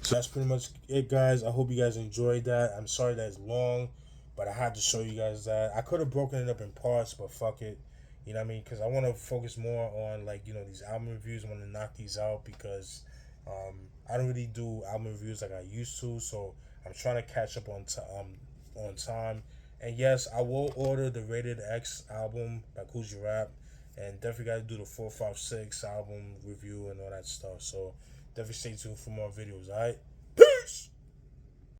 So that's pretty much it, guys. I hope you guys enjoyed that. I'm sorry that it's long, but I had to show you guys that. I could have broken it up in parts, but fuck it. You know what I mean? Because I want to focus more on, like, these album reviews. I want to knock these out because I don't really do album reviews like I used to. So I'm trying to catch up on time. And yes, I will order the Rated X album by Kool G Rap. And definitely got to do the 456 album review and all that stuff. So definitely stay tuned for more videos, alright?